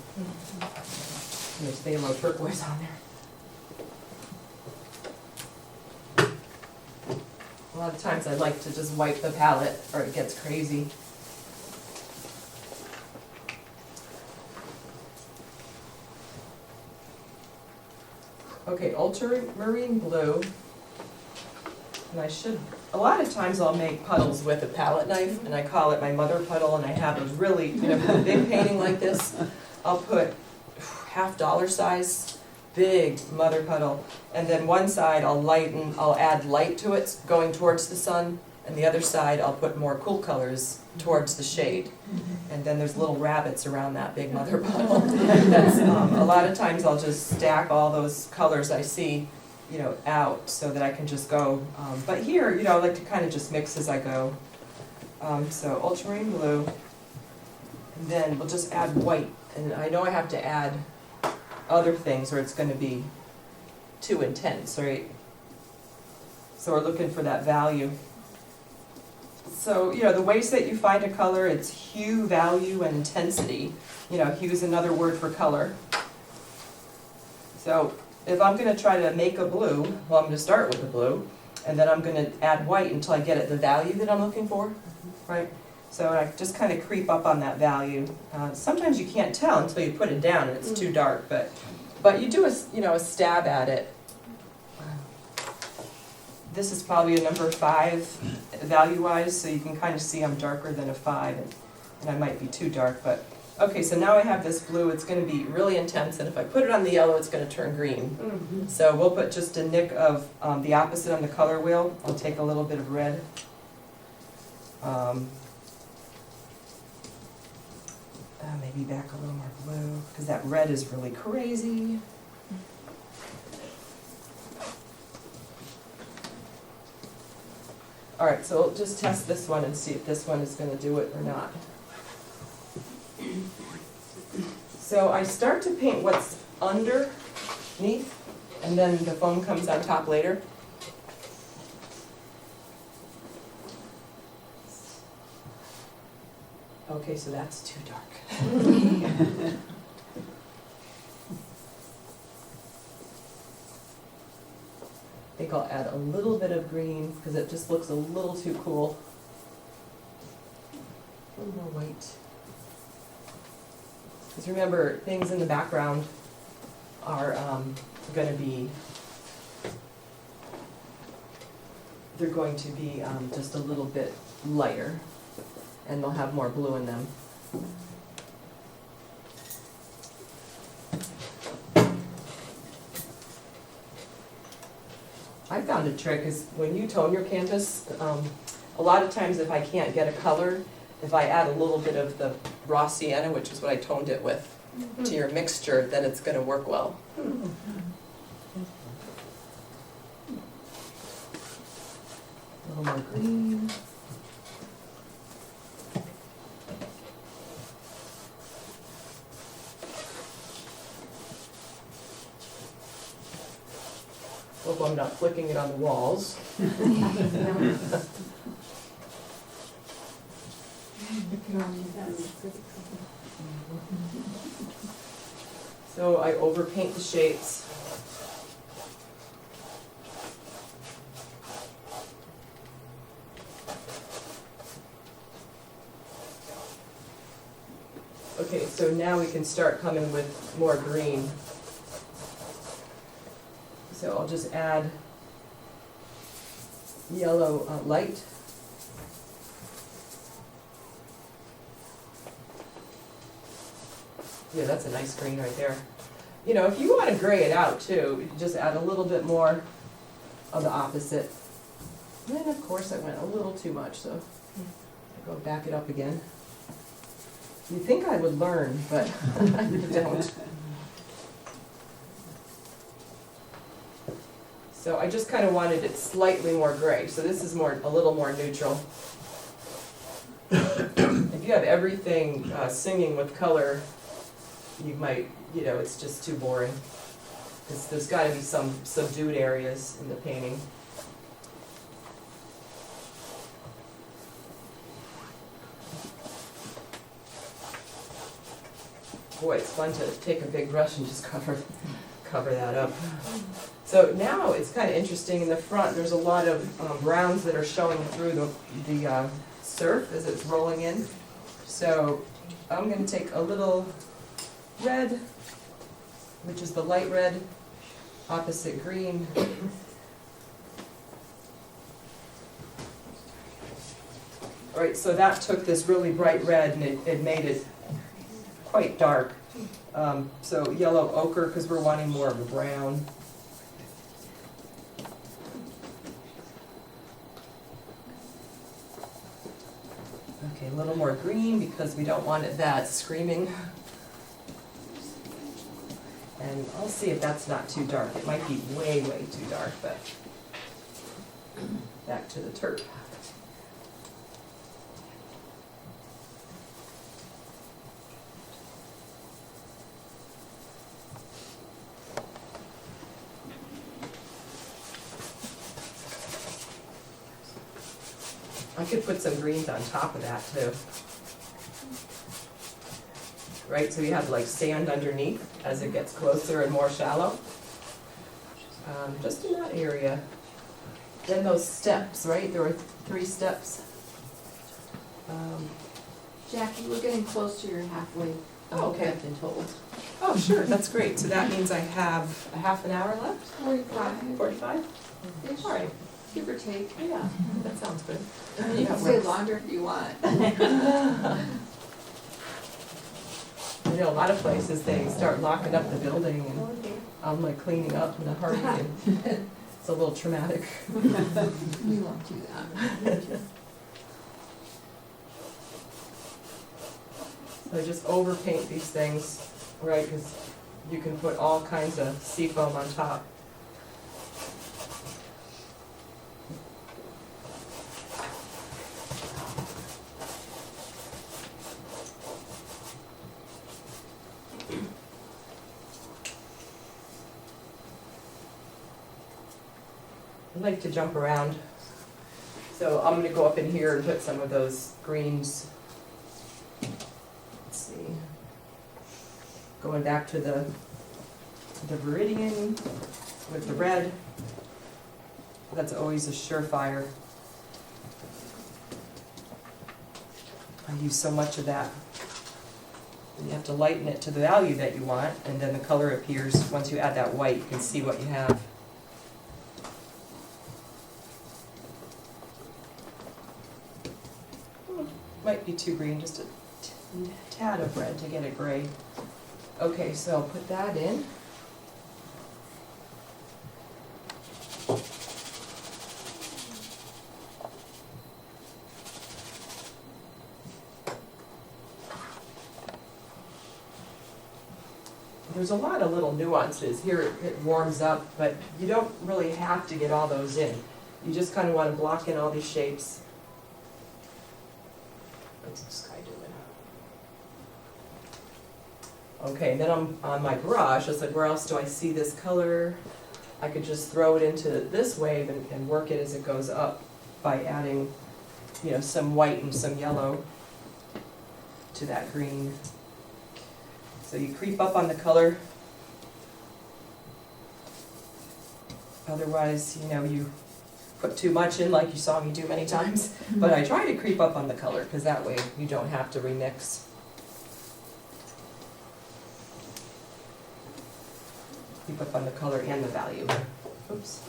There's phthalo turquoise on there. A lot of times I like to just wipe the palette or it gets crazy. Okay, ultramarine blue. And a lot of times I'll make puddles with a palette knife, and I call it my mother puddle, and I have a really, for a big painting like this, I'll put $half size big mother puddle, and then one side I'll add light to it going towards the sun, and the other side I'll put more cool colors towards the shade. And then there's little rabbits around that big mother bottle. That's, a lot of times I'll just stack all those colors I see, out so that I can just go. But here, I like to kind of just mix as I go. So ultramarine blue, and then we'll just add white. And I know I have to add other things or it's going to be too intense, right? So we're looking for that value. So, the ways that you find a color, it's hue, value, and intensity. Hue is another word for color. So if I'm going to try to make a blue, well, I'm going to start with the blue, and then I'm going to add white until I get at the value that I'm looking for, right? So I just kind of creep up on that value. Sometimes you can't tell until you put it down and it's too dark, but you do a stab at it. This is probably a number 5 value-wise, so you can kind of see I'm darker than a 5, and I might be too dark, but okay, so now I have this blue. It's going to be really intense, and if I put it on the yellow, it's going to turn green. So we'll put just a nick of the opposite on the color wheel. I'll take a little bit of red. Maybe back a little more blue, because that red is really crazy. All right, so we'll just test this one and see if this one is going to do it or not. So I start to paint what's underneath, and then the foam comes on top later. Okay, so that's too dark. I think I'll add a little bit of green because it just looks a little too cool. A little more white. Because remember, things in the background are going to be just a little bit lighter, and they'll have more blue in them. I found a trick is when you tone your canvas, a lot of times if I can't get a color, if I add a little bit of the raw sienna, which is what I toned it with, to your mixture, then it's going to work well. A little more green. Hope I'm not flicking it on the walls. So I overpaint the shapes. Okay, so now we can start coming with more green. So I'll just add yellow light. Yeah, that's a nice green right there. If you want to gray it out too, you can just add a little bit more of the opposite. And then of course I went a little too much, so I'll go back it up again. You'd think I would learn, but I don't. So I just kind of wanted it slightly more gray. So this is a little more neutral. If you have everything singing with color, you might, it's just too boring. There's got to be some subdued areas in the painting. Boy, it's fun to take a big brush and just cover that up. So now it's kind of interesting. In the front, there's a lot of browns that are showing through the surf as it's rolling in. So I'm going to take a little red, which is the light red, opposite green. All right, so that took this really bright red and it made it quite dark. So yellow ochre, because we're wanting more of a brown. Okay, a little more green because we don't want it that screaming. And I'll see if that's not too dark. It might be way, way too dark, but back to the turf. I could put some greens on top of that too. Right, so you have like sand underneath as it gets closer and more shallow. Just in that area. Then those steps, right, there were 3 steps. Jackie, we're getting close to your halfway. Oh, okay. I've been told. Oh, sure, that's great, so that means I have a half an hour left? 45. 45? All right, Give or take. yeah, that sounds good. You can stay longer if you want. I know a lot of places, they start locking up the building and I'm like cleaning up in a hurry and it's a little traumatic. We won't do that. So just overpaint these things, right, because you can put all kinds of seafoam on top. I like to jump around, so I'm gonna go up in here and put some of those greens. Let's see. Going back to the viridian with the red. That's always a surefire. I use so much of that. And you have to lighten it to the value that you want, and then the color appears. Once you add that white, you can see what you have. Might be too green, just a tad of red to get it gray. Okay, so I'll put that in. There's a lot of little nuances. Here it warms up, but you don't really have to get all those in. You just kind of want to block in all these shapes. What's this guy doing? Okay, then I'm on my brush. I was like, where else do I see this color? I could just throw it into this wave and work it as it goes up by adding, you know, some white and some yellow to that green. So you creep up on the color. Otherwise, you know, you put too much in like you saw me do many times. But I try to creep up on the color because that way you don't have to remix. Creep up on the color and the value. Oops.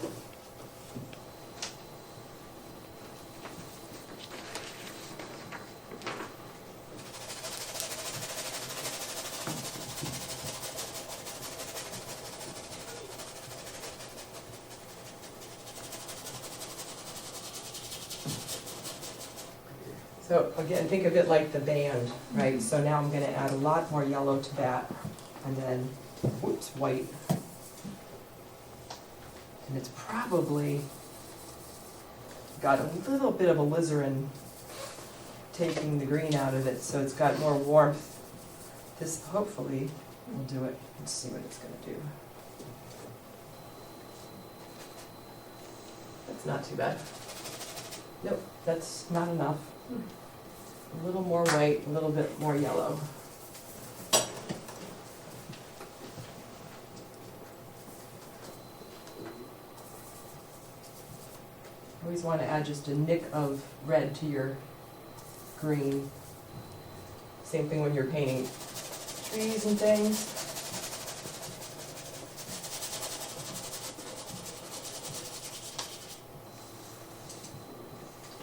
So again, think of it like the band, right? So now I'm gonna add a lot more yellow to that, and then, whoops, white. And it's probably got a little bit of alizarin taking the green out of it, so it's got more warmth. This hopefully will do it. Let's see what it's gonna do. That's not too bad. Nope, that's not enough. A little more white, a little bit more yellow. Always want to add just a nick of red to your green. Same thing when you're painting trees and things.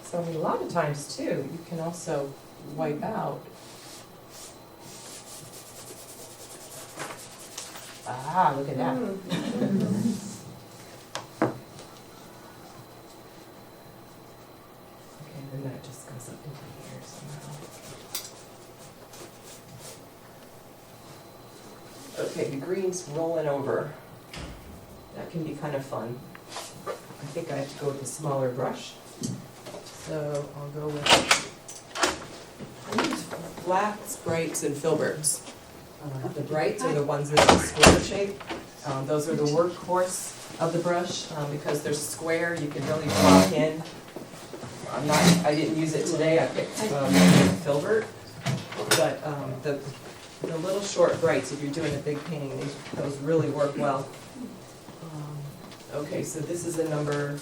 So I mean, a lot of times too, you can also wipe out. Ah, look at that. Okay, then that just goes up into here somehow. Okay, the green's rolling over. That can be kind of fun. I think I have to go with a smaller brush. So I'll go with, I use flats, brights, and filberts. The brights are the ones that are square shape. Those are the workhorse of the brush, because they're square, you can really block in. I didn't use it today, I picked filbert, but the little short brights, if you're doing a big painting, those really work well. Okay, so this is a number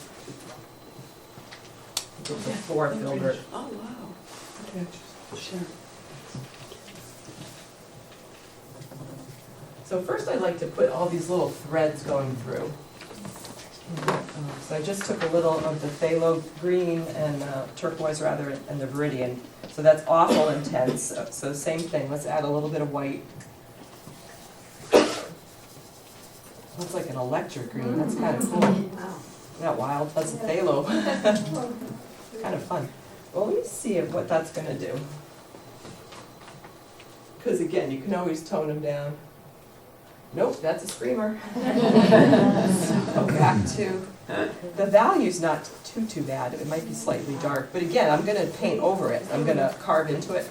4 filbert. Oh, wow. Okay, sure. So first I'd like to put all these little threads going through. So I just took a little of the phthalo green and turquoise rather, and the viridian. So that's awful intense, so same thing, let's add a little bit of white. Looks like an electric green, that's kind of cool. Wow. Not wild, that's a phthalo. Kind of fun. Well, let me see what that's gonna do. Because again, you can always tone them down. Nope, that's a screamer. Go back to, the value's not too bad, it might be slightly dark, but again, I'm gonna paint over it, I'm gonna carve into it.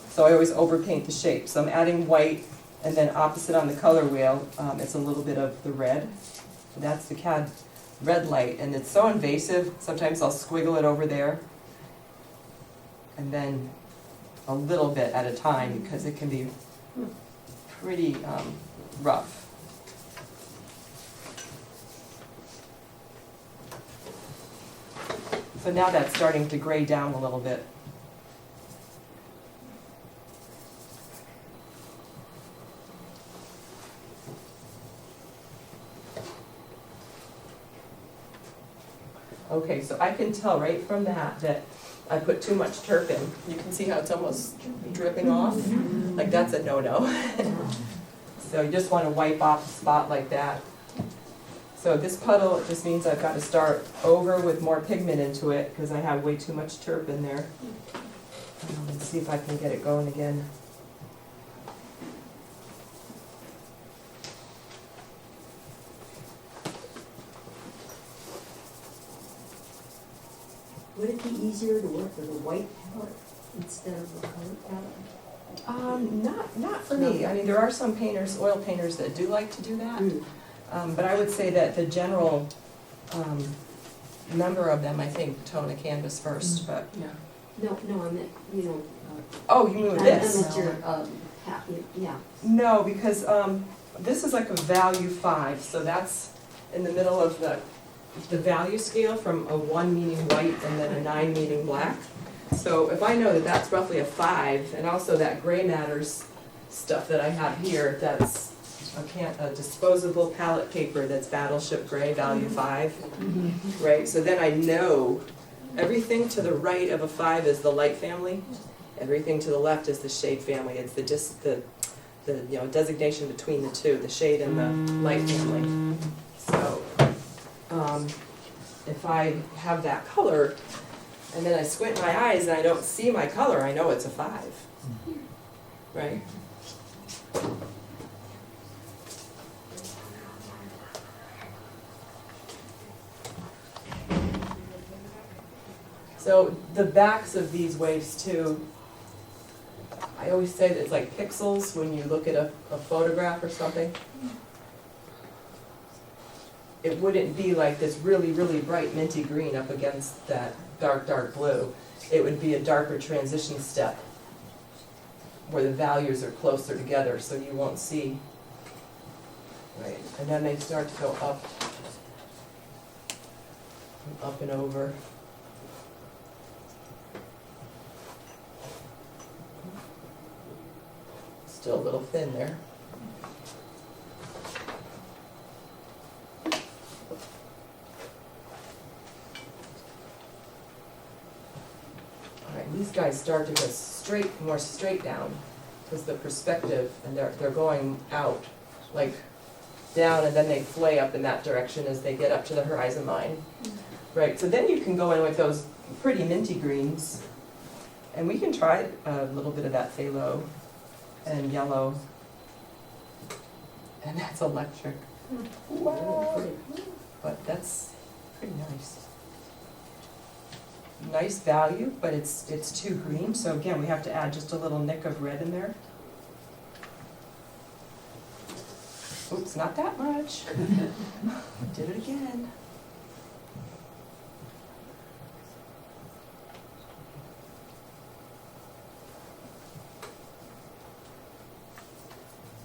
So I always overpaint the shape, so I'm adding white, and then opposite on the color wheel, it's a little bit of the red. That's the CAD red light, and it's so invasive, sometimes I'll squiggle it over there. And then a little bit at a time, because it can be pretty rough. So now that's starting to gray down a little bit. Okay, so I can tell right from that I put too much turp in. You can see how it's almost dripping off. Like that's a no-no. So you just want to wipe off a spot like that. So this puddle just means I've got to start over with more pigment into it because I have way too much turp in there. Let's see if I can get it going again. Would it be easier to work with a white palette instead of a color palette? Not for me. I mean, there are some painters, oil painters, that do like to do that. But I would say that the general number of them, I think, tone a canvas first, but. Yeah. No, I meant, you know. Oh, you mean with this? I meant your, yeah. No, because this is like a value 5, so that's in the middle of the value scale from a 1 meaning white and then a 9 meaning black. So if I know that that's roughly a 5, and also that gray matters stuff that I have here, that's a disposable palette paper that's Battleship Gray, value 5, right? So then I know everything to the right of a 5 is the light family, everything to the left is the shade family. It's the designation between the two, the shade and the light family. So if I have that color, and then I squint my eyes and I don't see my color, I know it's a 5, right? So the backs of these waves too, I always say that it's like pixels when you look at a photograph or something. It wouldn't be like this really, really bright minty green up against that dark, dark blue. It would be a darker transition step where the values are closer together so you won't see. Right, and then they start to go up and over. Still a little thin there. Alright, these guys start to go more straight down because the perspective, and they're going out, like down, and then they flay up in that direction as they get up to the horizon line. Right, so then you can go in with those pretty minty greens, and we can try a little bit of that phthalo and yellow. and that's electric. Wow. But that's pretty nice. Nice value, but it's too green, so again, we have to add just a little nick of red in there. Oops, not that much. Did it again.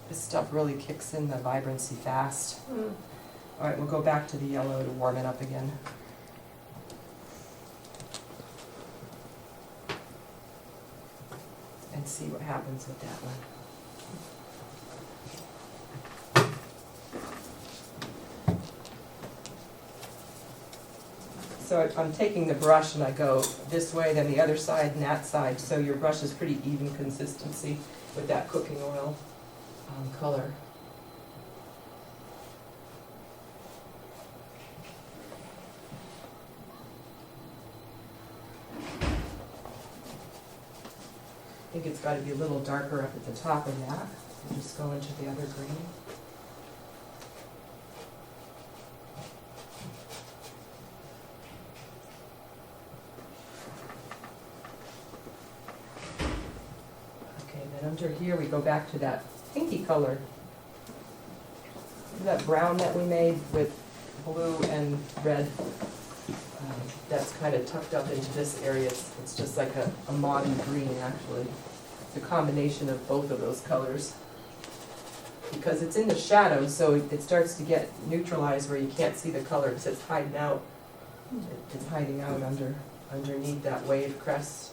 This stuff really kicks in the vibrancy fast. All right, we'll go back to the yellow to warm it up again. And see what happens with that one. So I'm taking the brush and I go this way, then the other side and that side, so your brush is pretty even consistency with that cooking oil color. I think it's got to be a little darker up at the top of that. We'll just go into the other green. Okay, then under here we go back to that pinky color. That brown that we made with blue and red. That's kind of tucked up into this area. It's just like a mauve green, actually. The combination of both of those colors. Because it's in the shadow, so it starts to get neutralized where you can't see the color because it's hiding out. It's hiding out underneath that wave crest.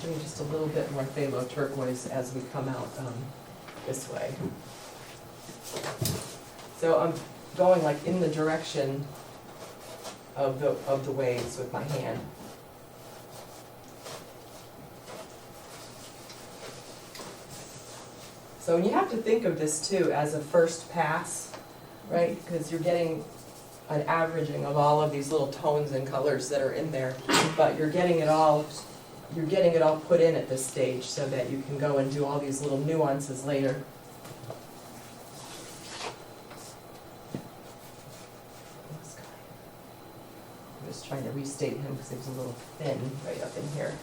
Doing just a little bit more phthalo turquoise as we come out this way. So I'm going like in the direction of the waves with my hand. So you have to think of this too as a first pass, right? Because you're getting an averaging of all of these little tones and colors that are in there, but you're getting it all put in at this stage so that you can go and do all these little nuances later. I'm just trying to restate him because he was a little thin right up in here.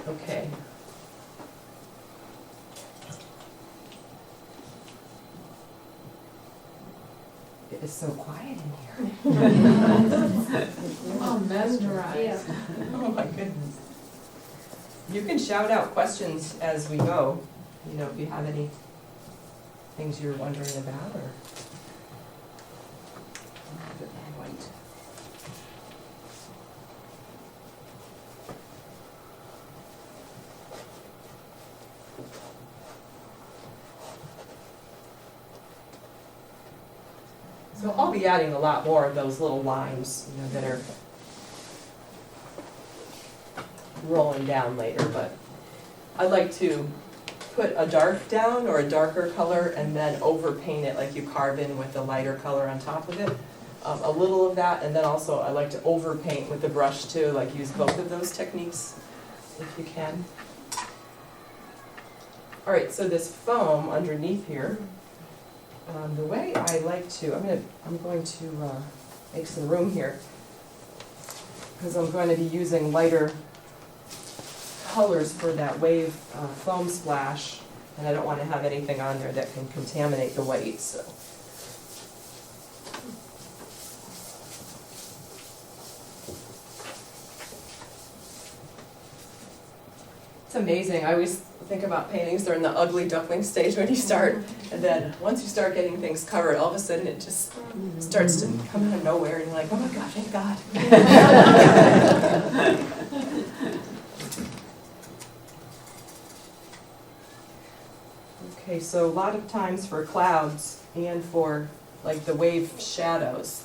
Okay. It is so quiet in here. I'm mesmerized. Oh my goodness. You can shout out questions as we go, you know, if you have any things you're wondering about or. A bit more white. So I'll be adding a lot more of those little lines, you know, that are rolling down later, but I'd like to put a dark down or a darker color and then overpaint it like you carve in with the lighter color on top of it. A little of that, and then also I like to overpaint with the brush too, like use both of those techniques if you can. All right, so this foam underneath here, the way I like to, I'm going to make some room here because I'm going to be using lighter colors for that wave foam splash, and I don't want to have anything on there that can contaminate the white. So. It's amazing. I always think about paintings, they're in the ugly duckling stage when you start, and then once you start getting things covered, all of a sudden it just starts to come out of nowhere, and you're like, oh my God, thank God. so a lot of times for clouds and for like the wave shadows,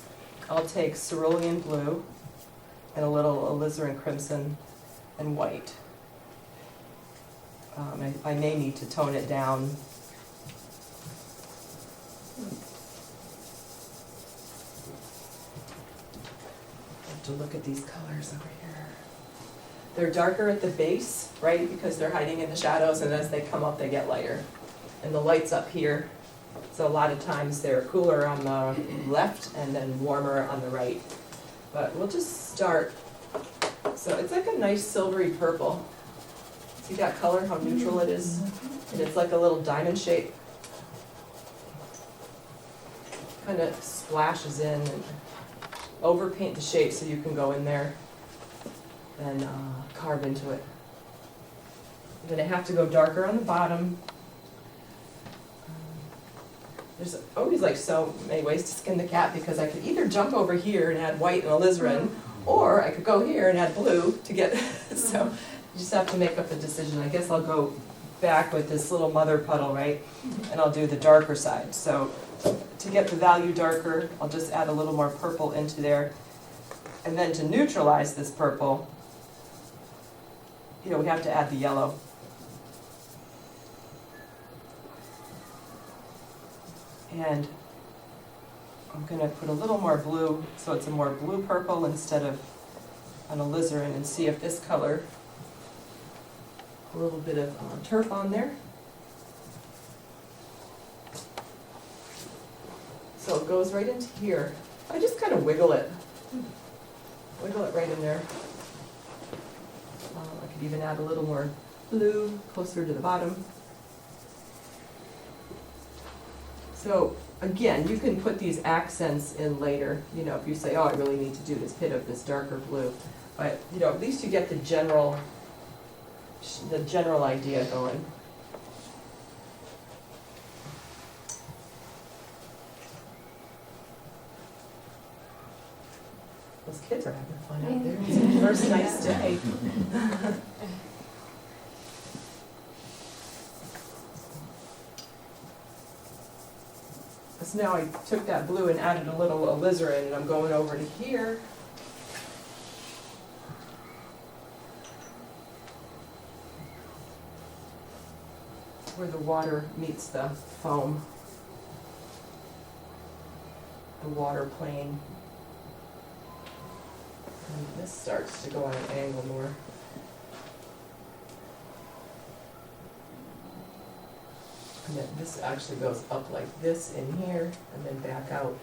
I'll take cerulean blue and a little alizarin crimson and white. I may need to tone it down. Have to look at these colors over here. They're darker at the base, right, because they're hiding in the shadows, and as they come up, they get lighter. And the light's up here, so a lot of times they're cooler on the left and then warmer on the right. But we'll just start. So it's like a nice silvery purple. See that color, how neutral it is? And it's like a little diamond shape. Kind of splashes in and overpaint the shape so you can go in there and carve into it. You're gonna have to go darker on the bottom. There's always like so many ways to skin the cat, because I could either jump over here and add white and alizarin, or I could go here and add blue to get, so you just have to make up a decision. I guess I'll go back with this little mother puddle, right? And I'll do the darker side. So to get the value darker, I'll just add a little more purple into there. And then to neutralize this purple, we have to add the yellow. And I'm gonna put a little more blue, so it's a more blue purple instead of an alizarin, and see if this color, a little bit of turf on there. So it goes right into here. I just kind of wiggle it. Wiggle it right in there. I could even add a little more blue closer to the bottom. So again, you can put these accents in later, if you say, oh, I really need to do this hit of this darker blue. But, at least you get the general idea going. Those kids are having fun out there. It's the first nice day. So now I took that blue and added a little alizarin, and I'm going over to here. Where the water meets the foam. The water plane. And this starts to go on an angle more. And then this actually goes up like this in here and then back out.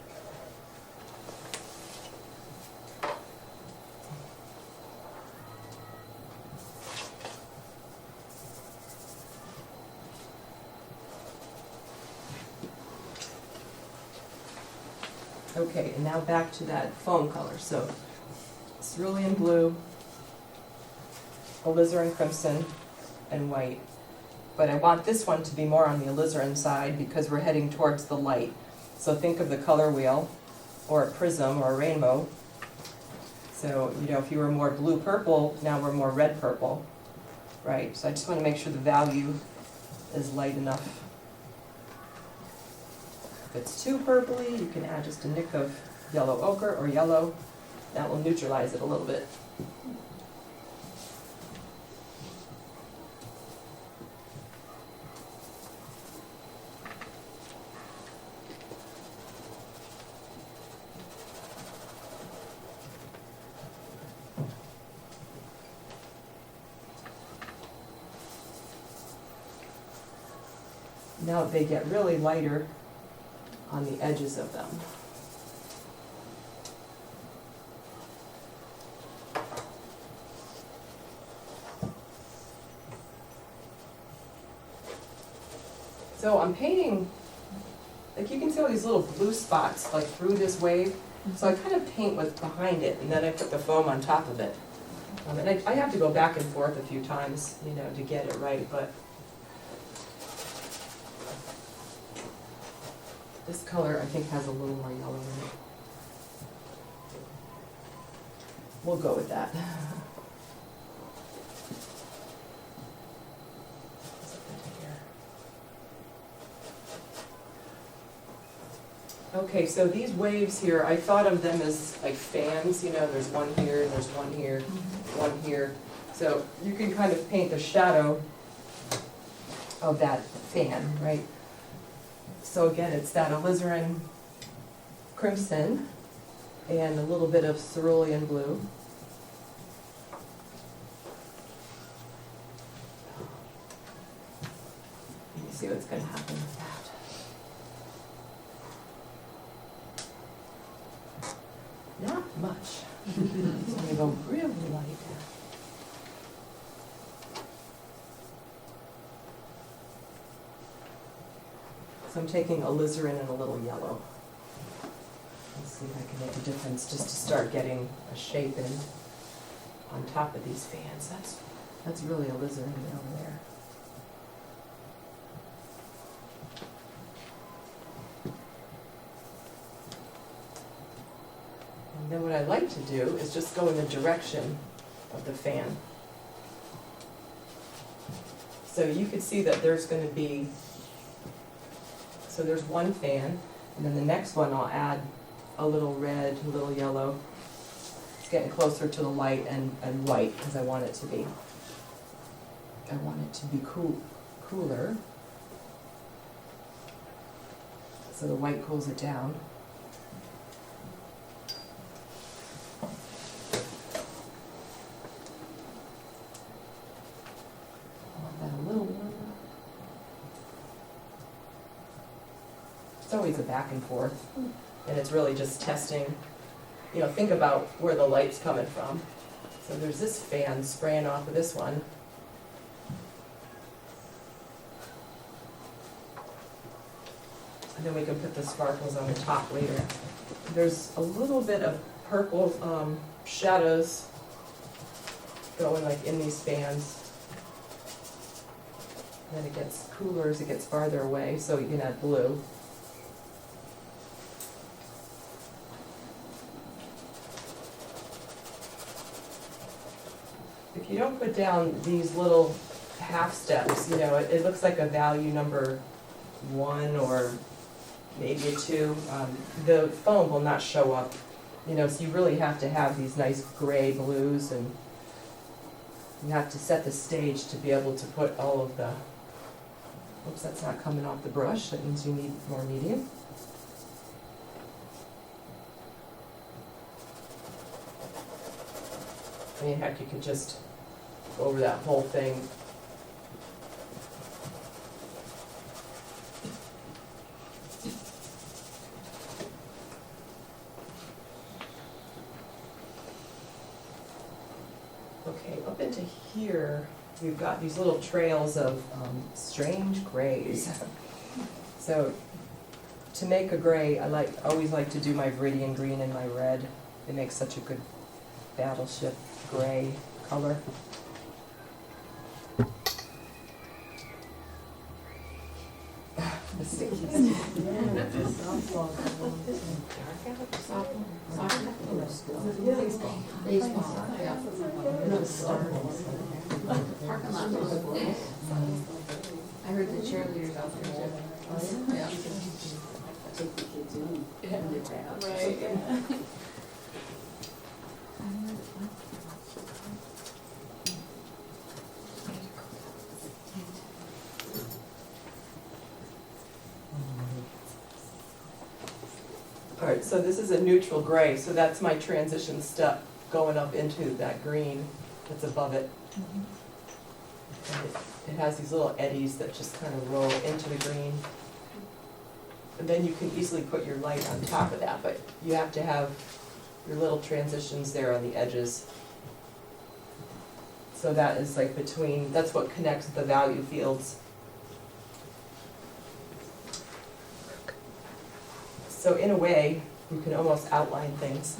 Okay, and now back to that foam color. So cerulean blue, alizarin crimson, and white. But I want this one to be more on the alizarin side because we're heading towards the light. So think of the color wheel, or a prism, or a rainbow. So, if you were more blue-purple, now we're more red-purple, right? So I just want to make sure the value is light enough. If it's too purpley, you can add just a nick of yellow ochre or yellow. That will neutralize it a little bit. Now they get really lighter on the edges of them. So I'm painting, like you can see all these little blue spots like through this wave. So I kind of paint what's behind it, and then I put the foam on top of it. And I have to go back and forth a few times, to get it right, but this color I think has a little more yellow in it. We'll go with that. Okay, so these waves here, I thought of them as like fans, you know, there's one here, and there's one here, one here. So you can kind of paint the shadow of that fan, right? So again, it's that alizarin crimson and a little bit of cerulean blue. You see what's going to happen with that. Not much. So I'm gonna go really light. So I'm taking alizarin and a little yellow. Let's see if I can make a difference just to start getting a shape in on top of these fans. That's really alizarin down there. And then what I like to do is just go in the direction of the fan. So you could see that there's going to be, so there's one fan, and then the next one I'll add a little red, a little yellow. It's getting closer to the light and white because I want it to be cooler. So the white cools it down. It's always a back and forth, and it's really just testing, you know, think about where the light's coming from. So there's this fan spraying off of this one. And then we can put the sparkles on the top later. There's a little bit of purple shadows going like in these fans. And then it gets cooler as it gets farther away, so you can add blue. If you don't put down these little half steps, you know, it looks like a value number 1 or maybe a 2. The foam will not show up, you know, so you really have to have these nice gray blues, and you have to set the stage to be able to put all of the, oops, that's not coming off the brush, that means you need more medium. I mean, heck, you could just go over that whole thing. Okay, up into here, we've got these little trails of strange grays. So, to make a gray, I always like to do my Viridian green and my red. It makes such a good battleship gray color. I heard the cheerleaders out there too. Yeah. Take the kids in. And they're bad. Right. All right, so this is a neutral gray, so that's my transition step going up into that green that's above it. And it has these little eddies that just kind of roll into the green. And then you can easily put your light on top of that, but you have to have your little transitions there on the edges. So that is like between, that's what connects the value fields. So in a way, you can almost outline things.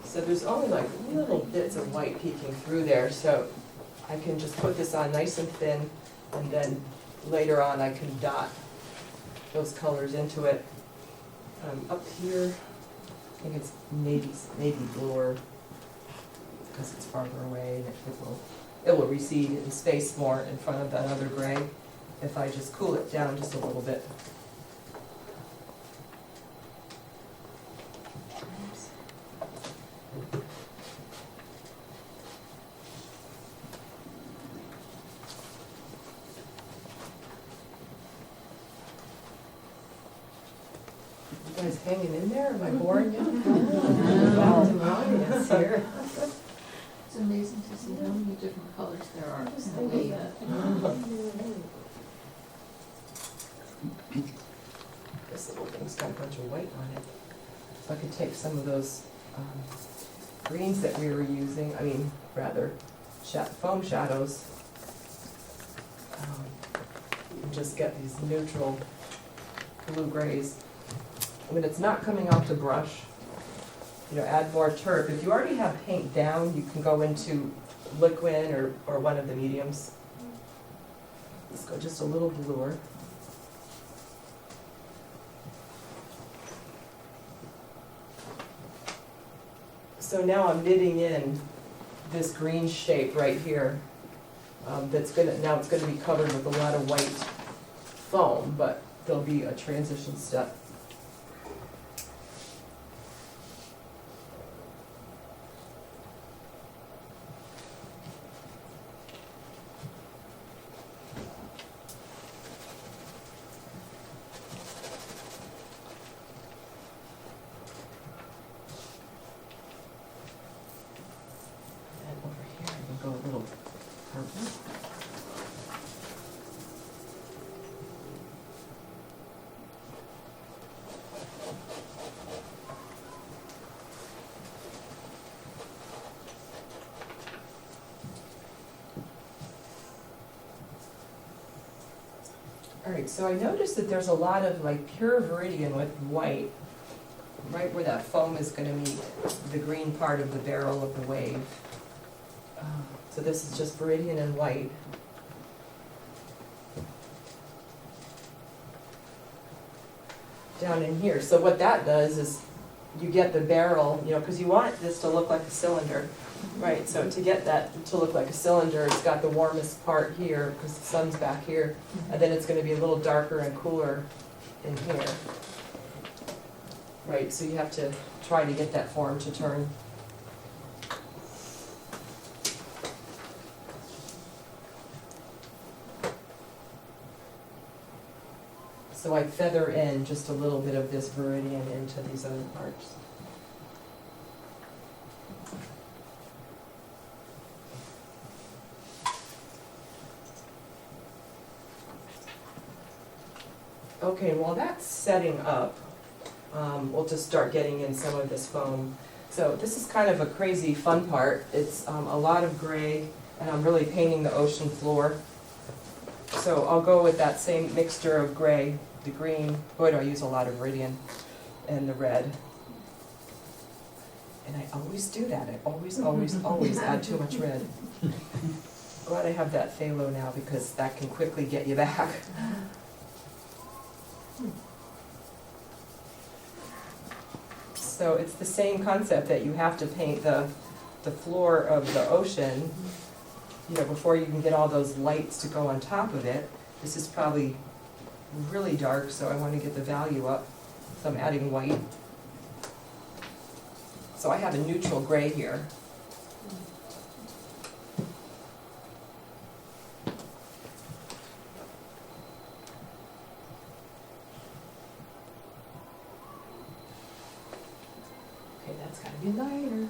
So there's only like little bits of white peeking through there, so I can just put this on nice and thin, and then later on I can dot those colors into it. Up here, think it's maybe bluer, because it's farther away, and it will recede in space more in front of that other gray if I just cool it down just a little bit. You guys hanging in there? Am I boring you? Back to my audience here. It's amazing to see how many different colors there are. Just in the thinking wave. that. This little thing's got a bunch of white on it. So I could take some of those greens that we were using, rather foam shadows, and just get these neutral blue grays. When it's not coming off the brush, add more turp. If you already have paint down, you can go into liquid or one of the mediums. Let's go just a little bluer. So now I'm knitting in this green shape right here. Now it's gonna be covered with a lot of white foam, but there'll be a transition step. Go a little purple. All right, so I noticed that there's a lot of pure Viridian with white, right where that foam is going to meet the green part of the barrel of the wave. So this is just Viridian and white. Down in here. So what that does is you get the barrel, because you want this to look like a cylinder, right? So to get that to look like a cylinder, it's got the warmest part here because the sun's back here, and then it's going to be a little darker and cooler in here. Right, so you have to try to get that form to turn. So I feather in just a little bit of this Viridian into these other parts. Okay, while that's setting up, we'll just start getting in some of this foam. So this is kind of a crazy fun part. It's a lot of gray, and I'm really painting the ocean floor. So I'll go with that same mixture of gray, the green, boy do I use a lot of Viridian, and the red. And I always do that. I always add too much red. Glad I have that phthalo now because that can quickly get you back. So it's the same concept that you have to paint the floor of the ocean, before you can get all those lights to go on top of it. This is probably really dark, so I want to get the value up. So I'm adding white. So I have a neutral gray here. Okay, that's got to be lighter.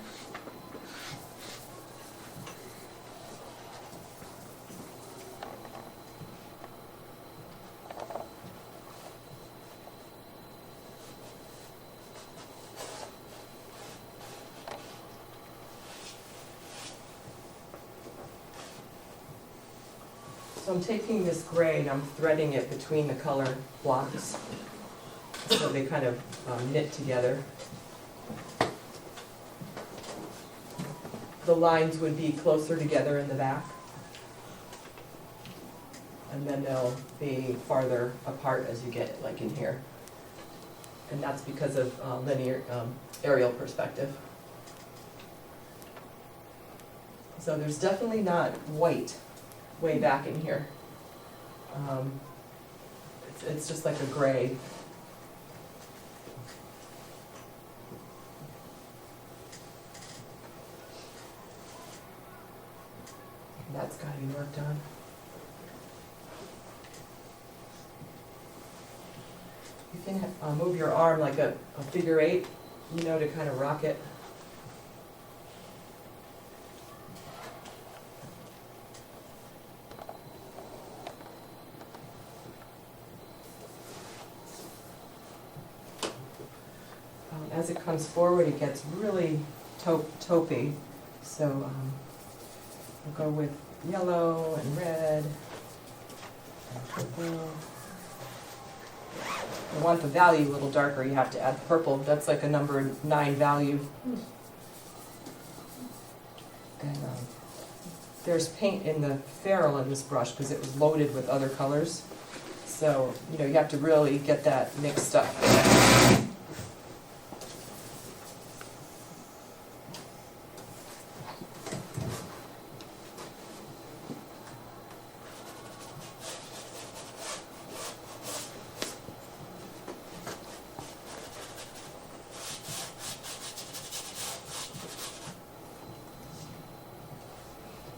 So I'm taking this gray and I'm threading it between the color blocks so they kind of knit together. The lines would be closer together in the back, and then they'll be farther apart as you get in here. and that's because of linear aerial perspective. So there's definitely not white way back in here. It's just like a gray. And that's got to be worked on. You can move your arm like a figure eight, you know, to kind of rock it. As it comes forward, it gets really taupey. So we'll go with yellow and red and purple. If you want the value a little darker, you have to add purple. That's like a number 9 value. And there's paint in the ferrule in this brush because it was loaded with other colors. So, you know, you have to really get that mixed up.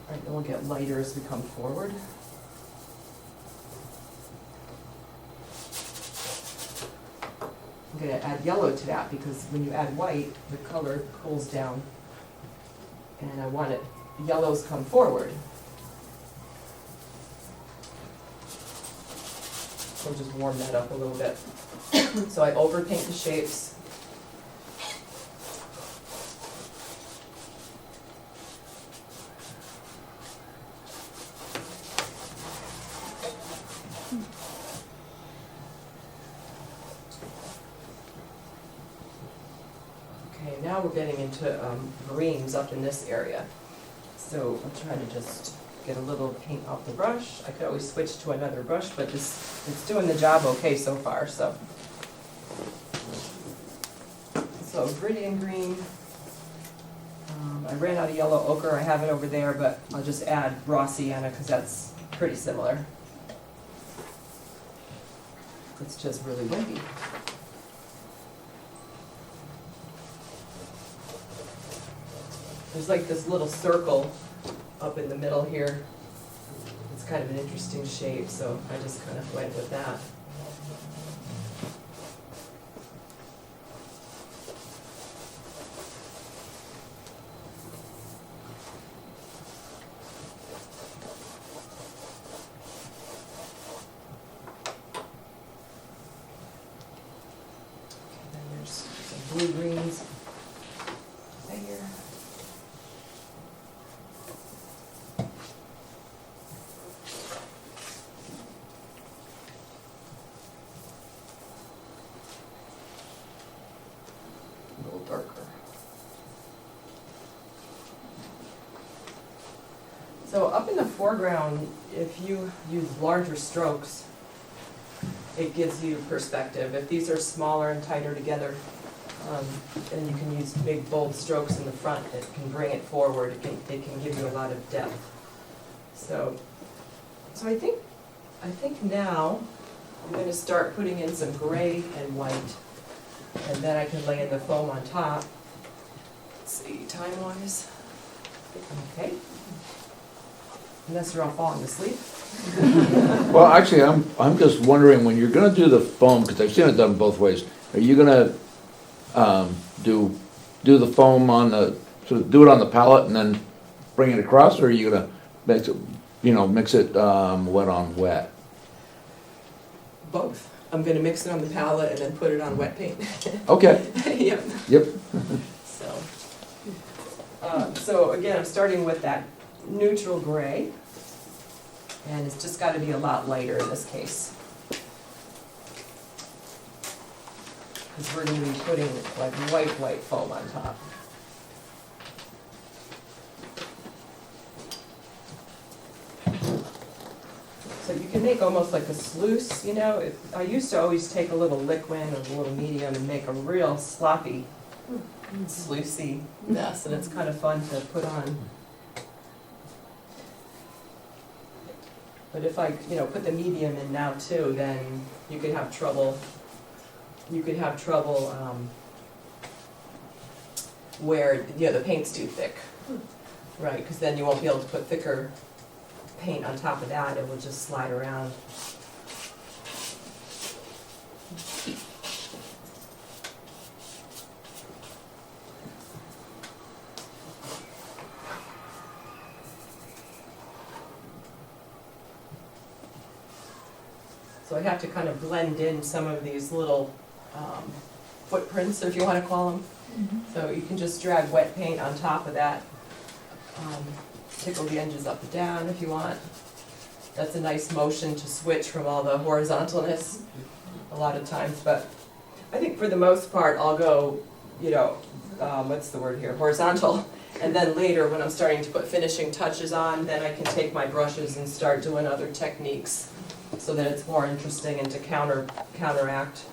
Alright, then we'll get lighter as we come forward. I'm going to add yellow to that because when you add white, the color cools down. And I want yellows come forward. So just warm that up a little bit. So I overpaint the shapes. Okay, now we're getting into greens up in this area. So I'm trying to just get a little paint off the brush. I could always switch to another brush, but it's doing the job okay so far. So Viridian green. I ran out of yellow ochre. I have it over there, but I'll just add raw sienna because that's pretty similar. It's just really windy. There's like this little circle up in the middle here. It's kind of an interesting shape, so I just kind of went with that. Okay, then there's some blue greens right here. A little darker. So up in the foreground, if you use larger strokes, it gives you perspective. If these are smaller and tighter together, and you can use big bold strokes in the front, it can bring it forward. It can give you a lot of depth. So I think now I'm going to start putting in some gray and white. And then I can lay in the foam on top. Let's see, time-wise. Okay. Unless you're all falling asleep. Well, actually, I'm just wondering, when you're gonna do the foam, because I've seen it done both ways, are you gonna do the foam on the, sort of do it on the palette and then bring it across, or are you gonna mix it wet on wet? Both. I'm going to mix it on the palette and then put it on wet paint. Okay, Yep. yep. So again, I'm starting with that neutral gray, and it's just got to be a lot lighter in this case. Because we're going to be putting like white foam on top. So you can make almost like a sluice, you know. I used to always take a little liquid or a little medium and make a real sloppy, sluicy mess, and it's kind of fun to put on. But if I, you know, put the medium in now too, then you could have trouble, where, you know, the paint's too thick. Right, because then you won't be able to put thicker paint on top of that, it will just slide around. So I have to kind of blend in some of these little footprints, if you want to call them. So you can just drag wet paint on top of that. Tickle the edges up and down if you want. That's a nice motion to switch from all the horizontalness a lot of times, but I think for the most part I'll go, you know, what's the word here, horizontal. And then later when I'm starting to put finishing touches on, then I can take my brushes and start doing other techniques so that it's more interesting and to counteract.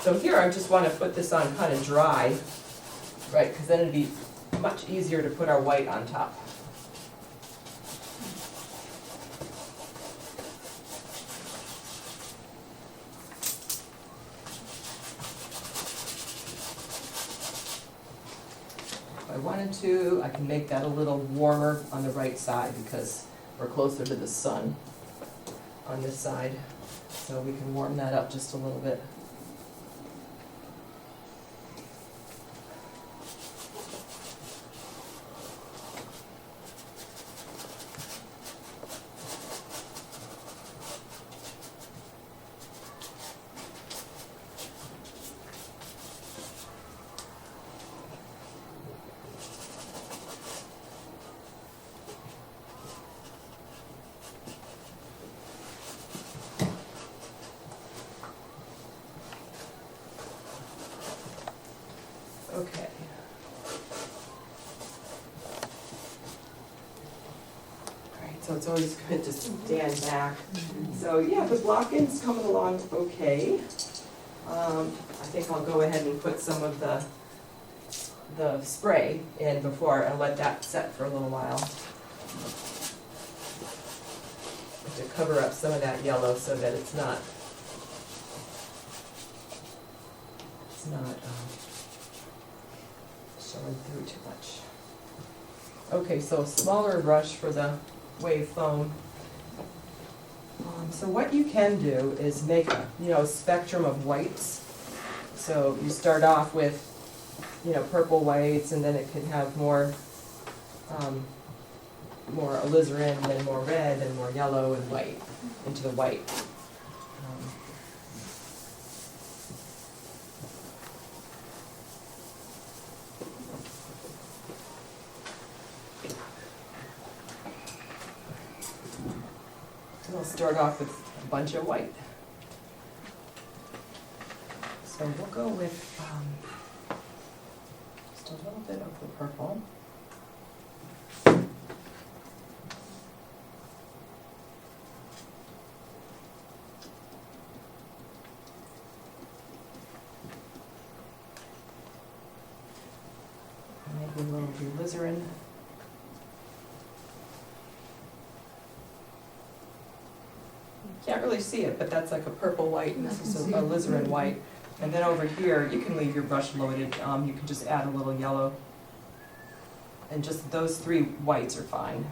So here I just want to put this on kind of dry, right, because then it'd be much easier to put our white on top. If I wanted to, I can make that a little warmer on the right side because we're closer to the sun on this side. So we can warm that up just a little bit. Okay. Alright, so it's always good to stand back. So yeah, the blocking's coming along okay. I think I'll go ahead and put some of the spray in before and let that set for a little while. To cover up some of that yellow so that it's not showing through too much. Okay, so a smaller brush for the wave foam. So what you can do is make a, you know, spectrum of whites. So you start off with, you know, purple whites, and then it can have more alizarin, then more red, and more yellow and white into the white. I'll start off with a bunch of white. So we'll go with just a little bit of the purple. Maybe a little alizarin. Can't really see it, but that's like a purple white, and this is a alizarin white. And then over here, you can leave your brush loaded. You can just add a little yellow. And just those three whites are fine.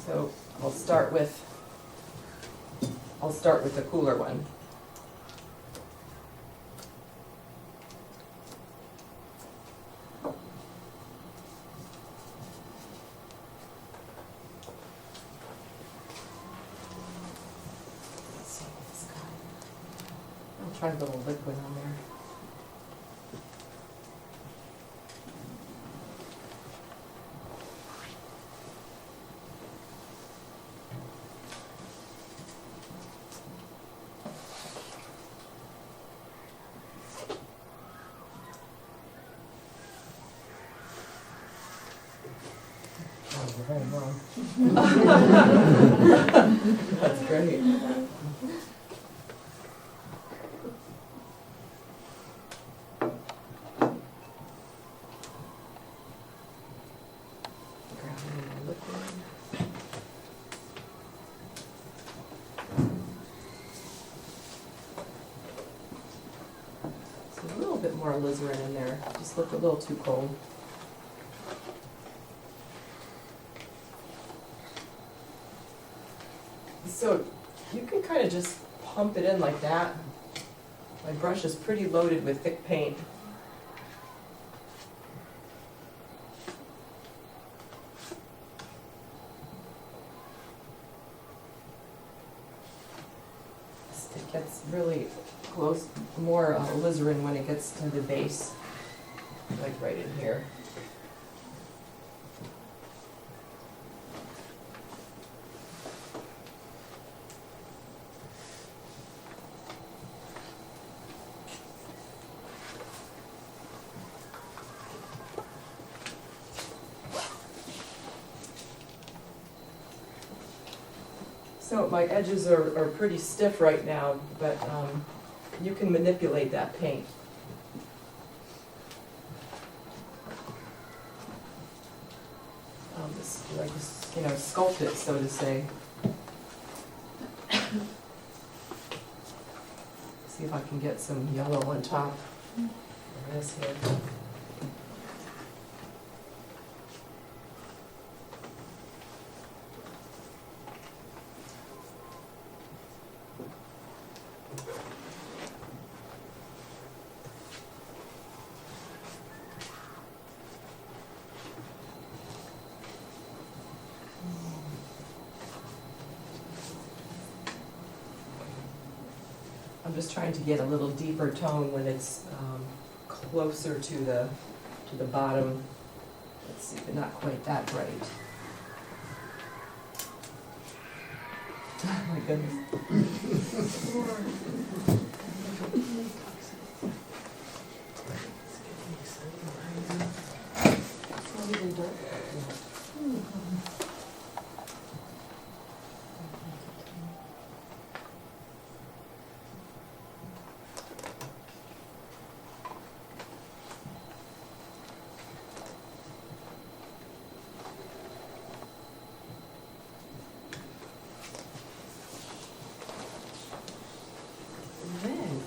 So I'll start with the cooler one. Try a little liquid on there. a home run. That's great. Grab a little liquid. So a little bit more alizarin in there, just looked a little too cold. So you can kind of just pump it in like that. My brush is pretty loaded with thick paint. It gets really close, more alizarin when it gets to the base, like right in here. So my edges are pretty stiff right now, but you can manipulate that paint. Just like, sculpt it, so to say. See if I can get some yellow on top of this here. I'm just trying to get a little deeper tone when it's closer to the bottom. Let's see, but not quite that bright. Oh my goodness.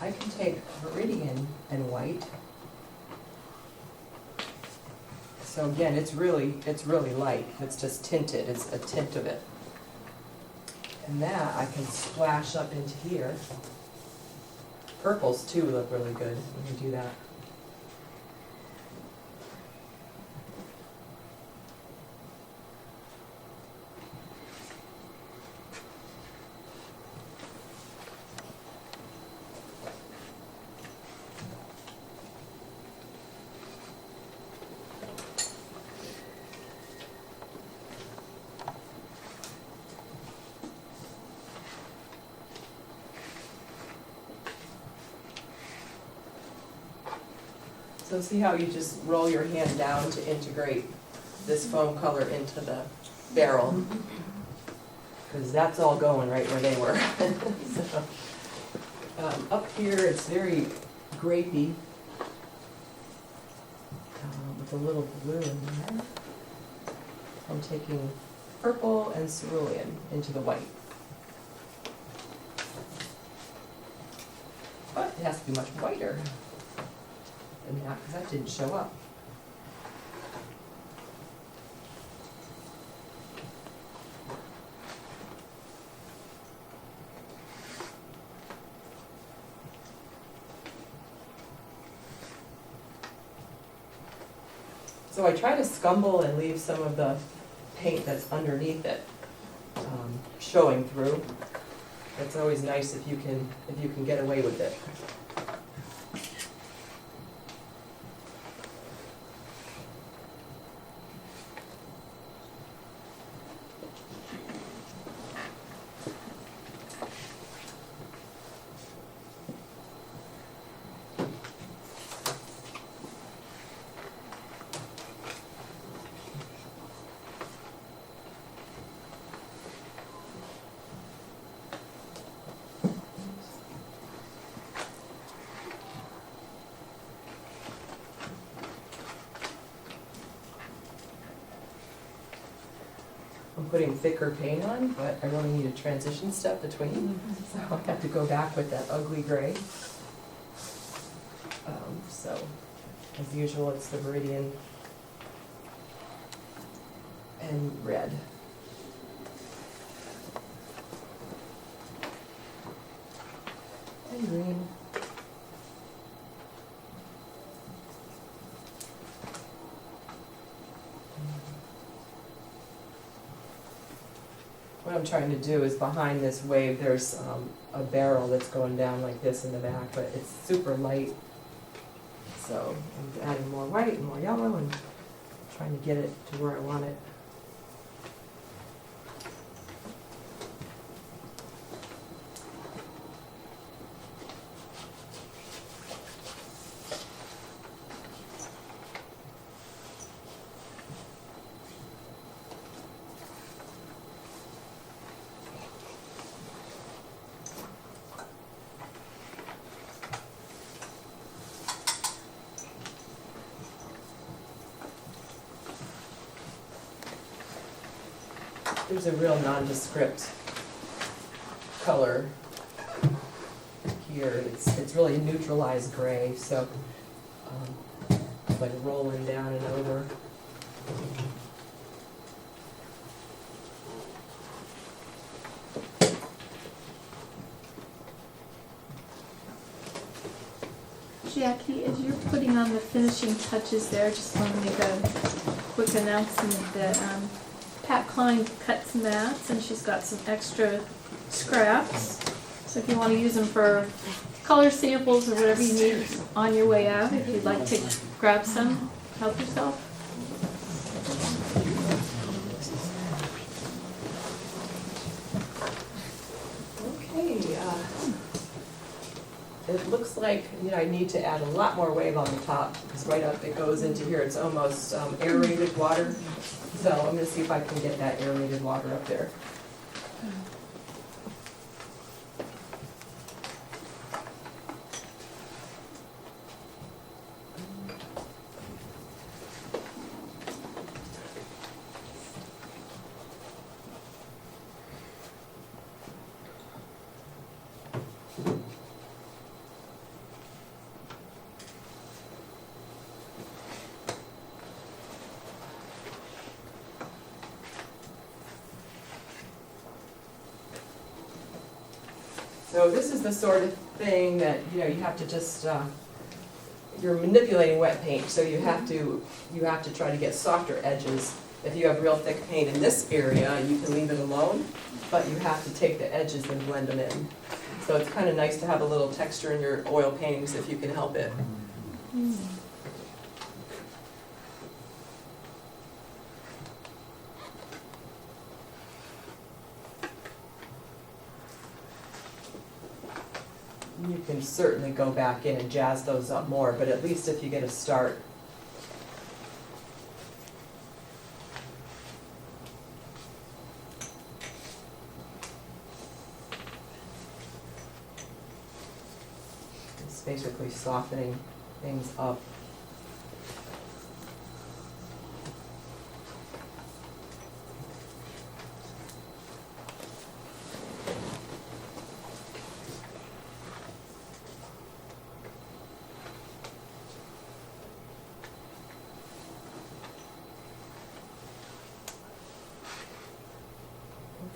I can take Meridian and white. So again, it's really light. It's just tinted. It's a tint of it. And that I can splash up into here. Purples too look really good when you do that. So see how you just roll your hand down to integrate this foam color into the barrel? Because that's all going right where they were. So, up here it's very grapey with a little blue in there. I'm taking purple and cerulean into the white. But it has to be much whiter than that, because that didn't show up. So I try to scumble and leave some of the paint that's underneath it showing through. It's always nice if you can get away with it. putting thicker paint on, but I really need a transition step between. So I have to go back with that ugly gray. So, as usual, it's the Meridian and red. And green. What I'm trying to do is behind this wave, there's a barrel that's going down like this in the back, but it's super light. So I'm adding more white and more yellow and trying to get it to where I want it. There's a real nondescript color here. It's really neutralized gray, so it's like rolling down and over. Jackie, as you're putting on the finishing touches there, just want to make a quick announcement that Pat Klein cut some mats and she's got some extra scraps. So if you want to use them for color samples or whatever you need on your way out, if you'd like to grab some, help yourself. Okay, it looks like, I need to add a lot more wave on the top, because right up it goes into here, it's almost aerated water. So I'm gonna see if I can get that aerated water up there. So this is the sort of thing that, you have to just, you're manipulating wet paint, so you have to try to get softer edges. If you have real thick paint in this area, you can leave it alone, but you have to take the edges and blend them in. So it's kind of nice to have a little texture in your oil paintings if you can help it. You can certainly go back in and jazz those up more, but at least if you get a start. It's basically softening things up.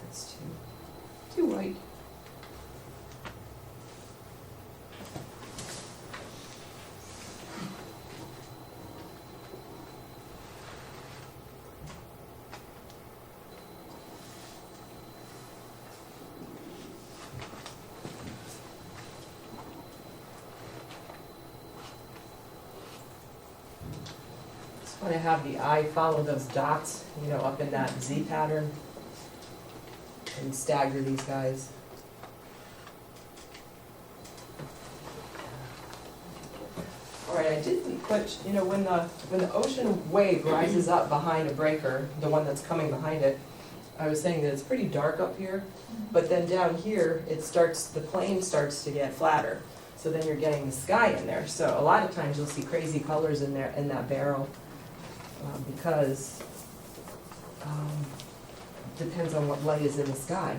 That's too white. Just want to have the eye follow those dots, up in that Z pattern. And stagger these guys. All right, I didn't put, when the ocean wave rises up behind a breaker, the one that's coming behind it, I was saying that it's pretty dark up here, but then down here, the plane starts to get flatter. So then you're getting the sky in there. So a lot of times you'll see crazy colors in there, in that barrel, because depends on what light is in the sky.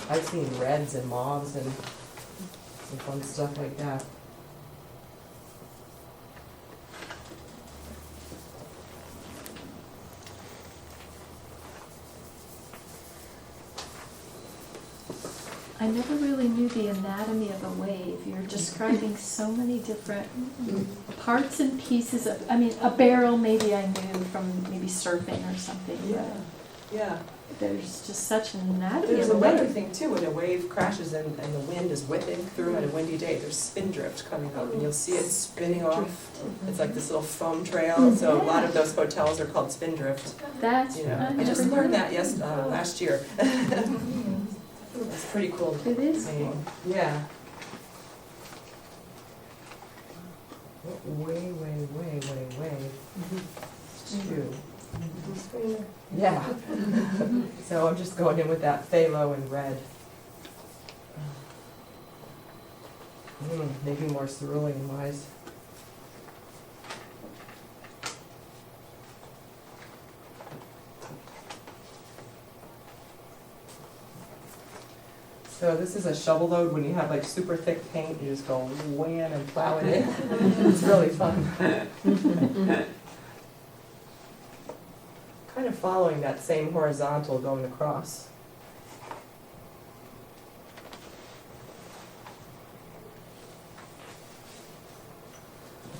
I've seen reds and mauves and some fun stuff like that. I never really knew the anatomy of a wave. You're describing so many different parts and pieces of, I mean, a barrel maybe I knew from maybe surfing or something, but Yeah. there's just such an anatomy There's of a another wave. thing too, when a wave crashes and the wind is whipping through on a windy day, there's spin drift coming up and you'll see it spinning off. It's like this little foam trail, so a lot of those hotels are called spin drift. That's, You know, I I just never learned knew. that last year. It's pretty cool. It is thing. cool. Yeah. Way, two. Yeah. So I'm just going in with that phthalo and red. Maybe more cerulean wise. So this is a shovel load. When you have like super thick paint, you just go wham and plow it in. It's really fun. Kind of following that same horizontal going across.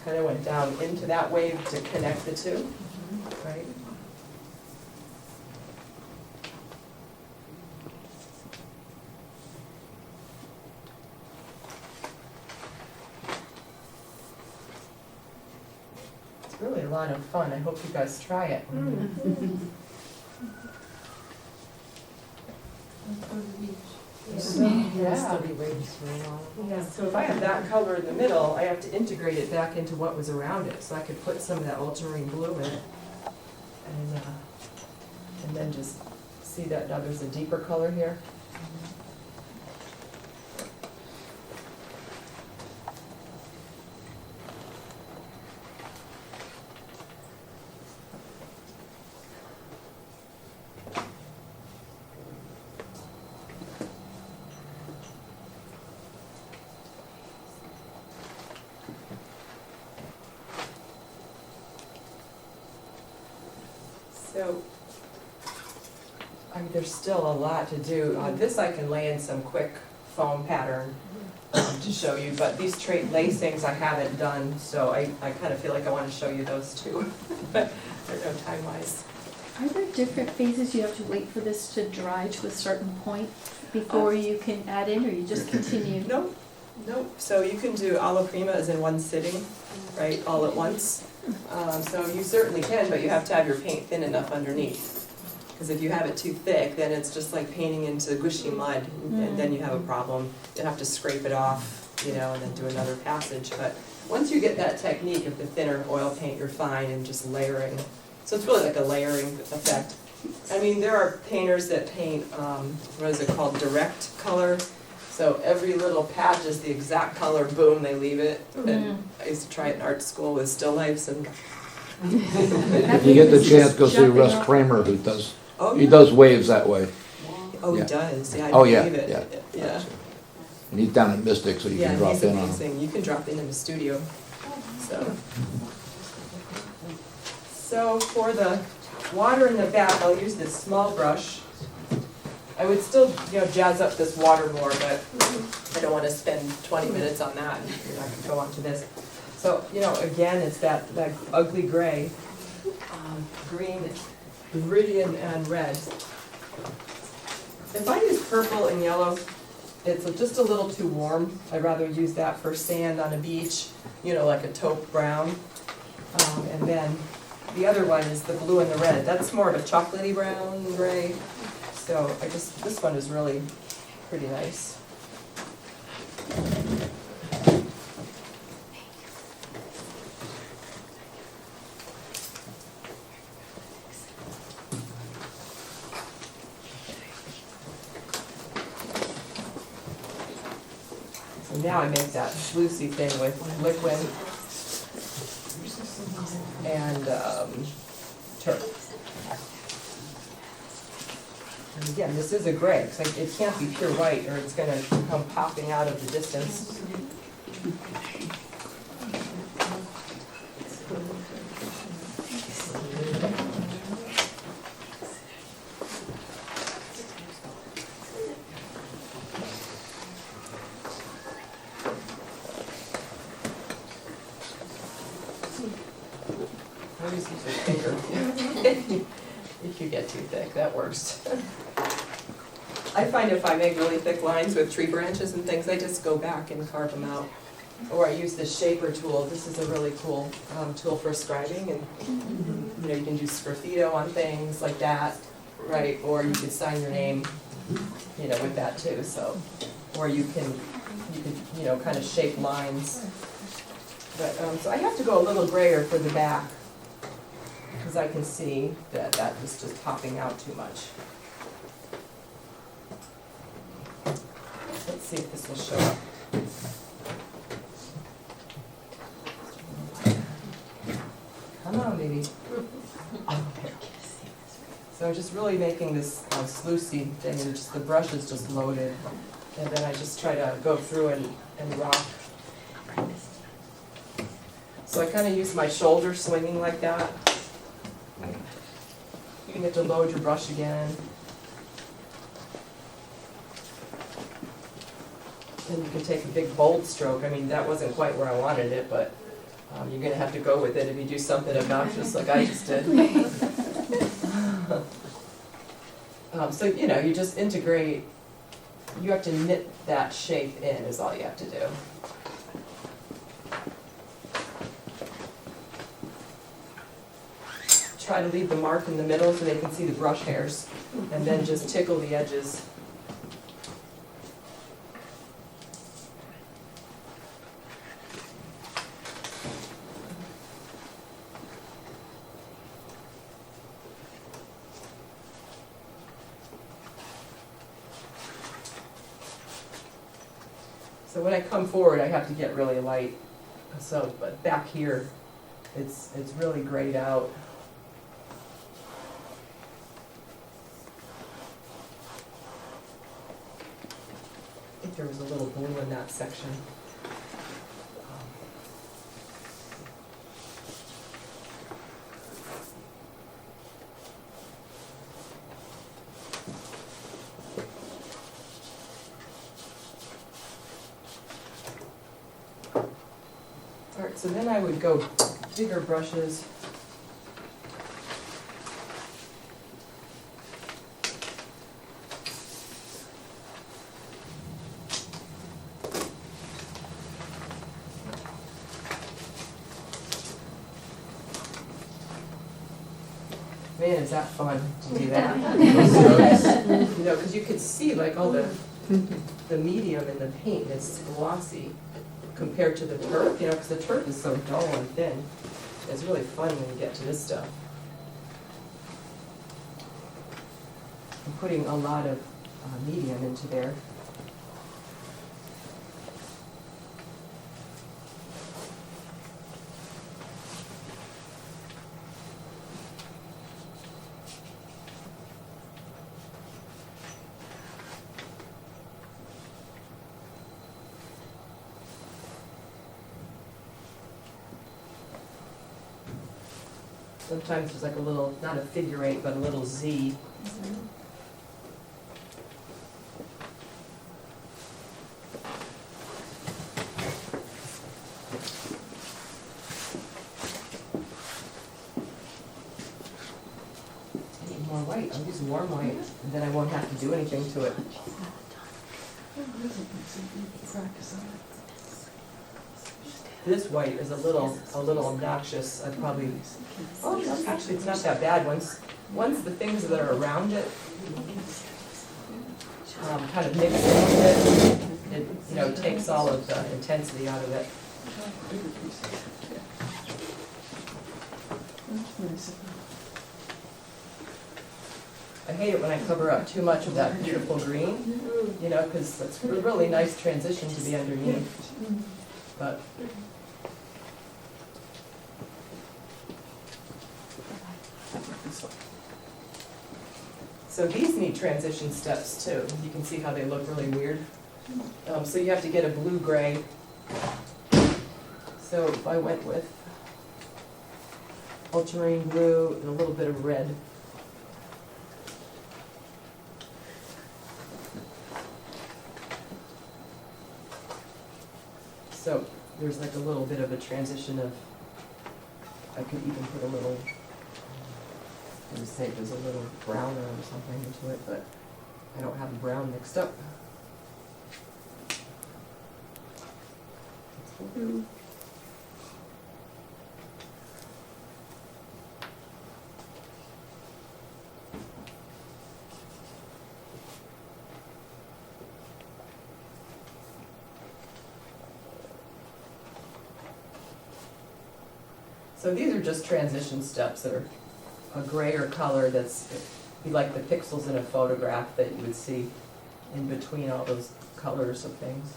Kind of went down into that wave to connect the two, right? It's really a lot of fun. I hope you guys try it. It'll still be waves for a while. Yeah, so if I have that color in the middle, I have to integrate it back into what was around it. So I could put some of that ultramarine blue in it. And then just see that now there's a deeper color here. So, I mean, there's still a lot to do. This I can lay in some quick foam pattern to show you, but these trait lacings I haven't done, so I kind of feel like I want to show you those too. But I don't know time-wise. Are there different phases you have to wait for this to dry to a certain point before you can add in, or you just continue? Nope. So you can do alla prima as in one sitting, right, all at once. So you certainly can, but you have to have your paint thin enough underneath. Because if you have it too thick, then it's just like painting into gushy mud, and then you have a problem. You have to scrape it off, you know, and then do another passage. But once you get that technique of the thinner oil paint, you're fine, and just layering. So it's really like a layering effect. I mean, there are painters that paint, what is it called, direct color. So every little patch is the exact color, boom, they leave it. And I used to try it in art school with still lifes and. If you get the chance, go see Russ Kramer, who does, Oh, he yeah. does waves that way. Oh, he Yeah. does, yeah, I Oh, yeah, believe it. yeah. Yeah. And he's down in Mystic, so you can drop he's in on him. amazing. You can drop in the studio, So for the water in the back, I'll use this small brush. I would still, jazz up this water more, but I don't want to spend 20 minutes on that, and I can go on to this. So, again, it's that ugly gray, green, viridian, and red. If I use purple and yellow, it's just a little too warm. I'd rather use that for sand on a beach, like a taupe brown. And then the other one is the blue and the red. That's more of a chocolatey brown gray. So this one is really pretty nice. So now I make that flusy thing with liquid and turf. And again, this is a gray, because it can't be pure white or it's gonna come popping out of the distance. Always use your finger. If you get too thick, that works. I find if I make really thick lines with tree branches and things, I just go back and carve them out. Or I use this shaper tool. This is a really cool tool for scribing, and you know, you can do sgraffito on things like that, right? Or you could sign your name, you know, with that too. So, or you could you know, kind of shape lines. But so I have to go a little grayer for the back, because I can see that that was just popping out too much. Let's see if this will show up. Come on, baby. So I'm just really making this sluicy thing, and just the brush is just loaded. And then I just try to go through and rock. So I kind of use my shoulder swinging like that. You have to load your brush again. Then you can take a big bold stroke. I mean, that wasn't quite where I wanted it, but you're gonna have to go with it if you do something obnoxious like I just did. So, you know, you just integrate, you have to knit that shape in is all you have to do. Try to leave the mark in the middle so they can see the brush hairs, and then just tickle the edges. So when I come forward, I have to get really light. So, but back here, it's really grayed out. I think there was a little blue in that section. All right, so then I would go bigger brushes. Man, is that fun to do that. You know, because you could see like all the medium in the paint is glossy compared to the turf, you know, because the turf is so dull and thin. It's really fun when you get to this stuff. I'm putting a lot of medium into there. Sometimes there's like a little, not a figure eight, but a little Z. I need more white. I'll use warm white, and then I won't have to do anything to it. This white is a little obnoxious. I probably, oh, actually, it's not that bad. Once the things that are around it kind of mix in with it, you know, takes all of the intensity out of it. I hate it when I cover up too much of that beautiful green, you know, because it's a really nice transition to be underneath. But So these need transition steps too. You can see how they look really weird. So you have to get a blue-gray. So if I went with ultramarine blue and a little bit of red. So there's like a little bit of a transition of, I could even put a little, let me say there's a little browner or something into it, but I don't have the brown mixed up. So these are just transition steps that are a grayer color that's be like the pixels in a photograph that you would see in between all those colors of things.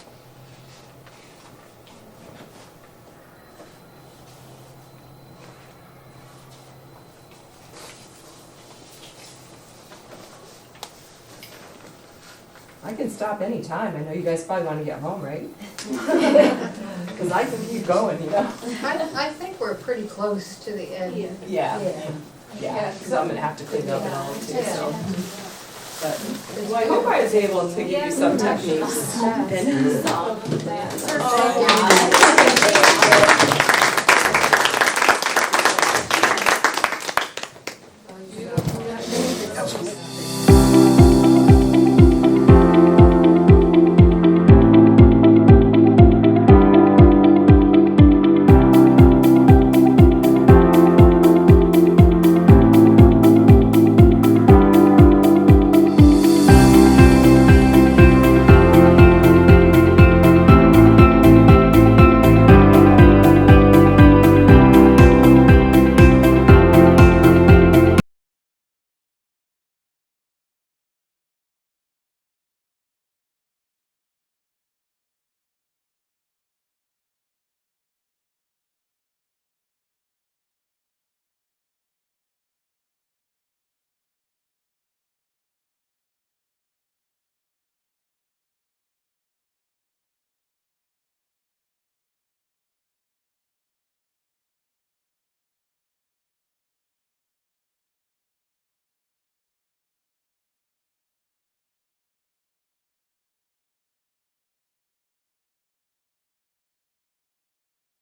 I can stop anytime. I know you guys probably want to get home, right? Because I can keep going, you know? I think we're pretty close to the end. Yeah, because I'm gonna have to clean up and all too, so. But, well, I hope I was able to give you some techniques. And-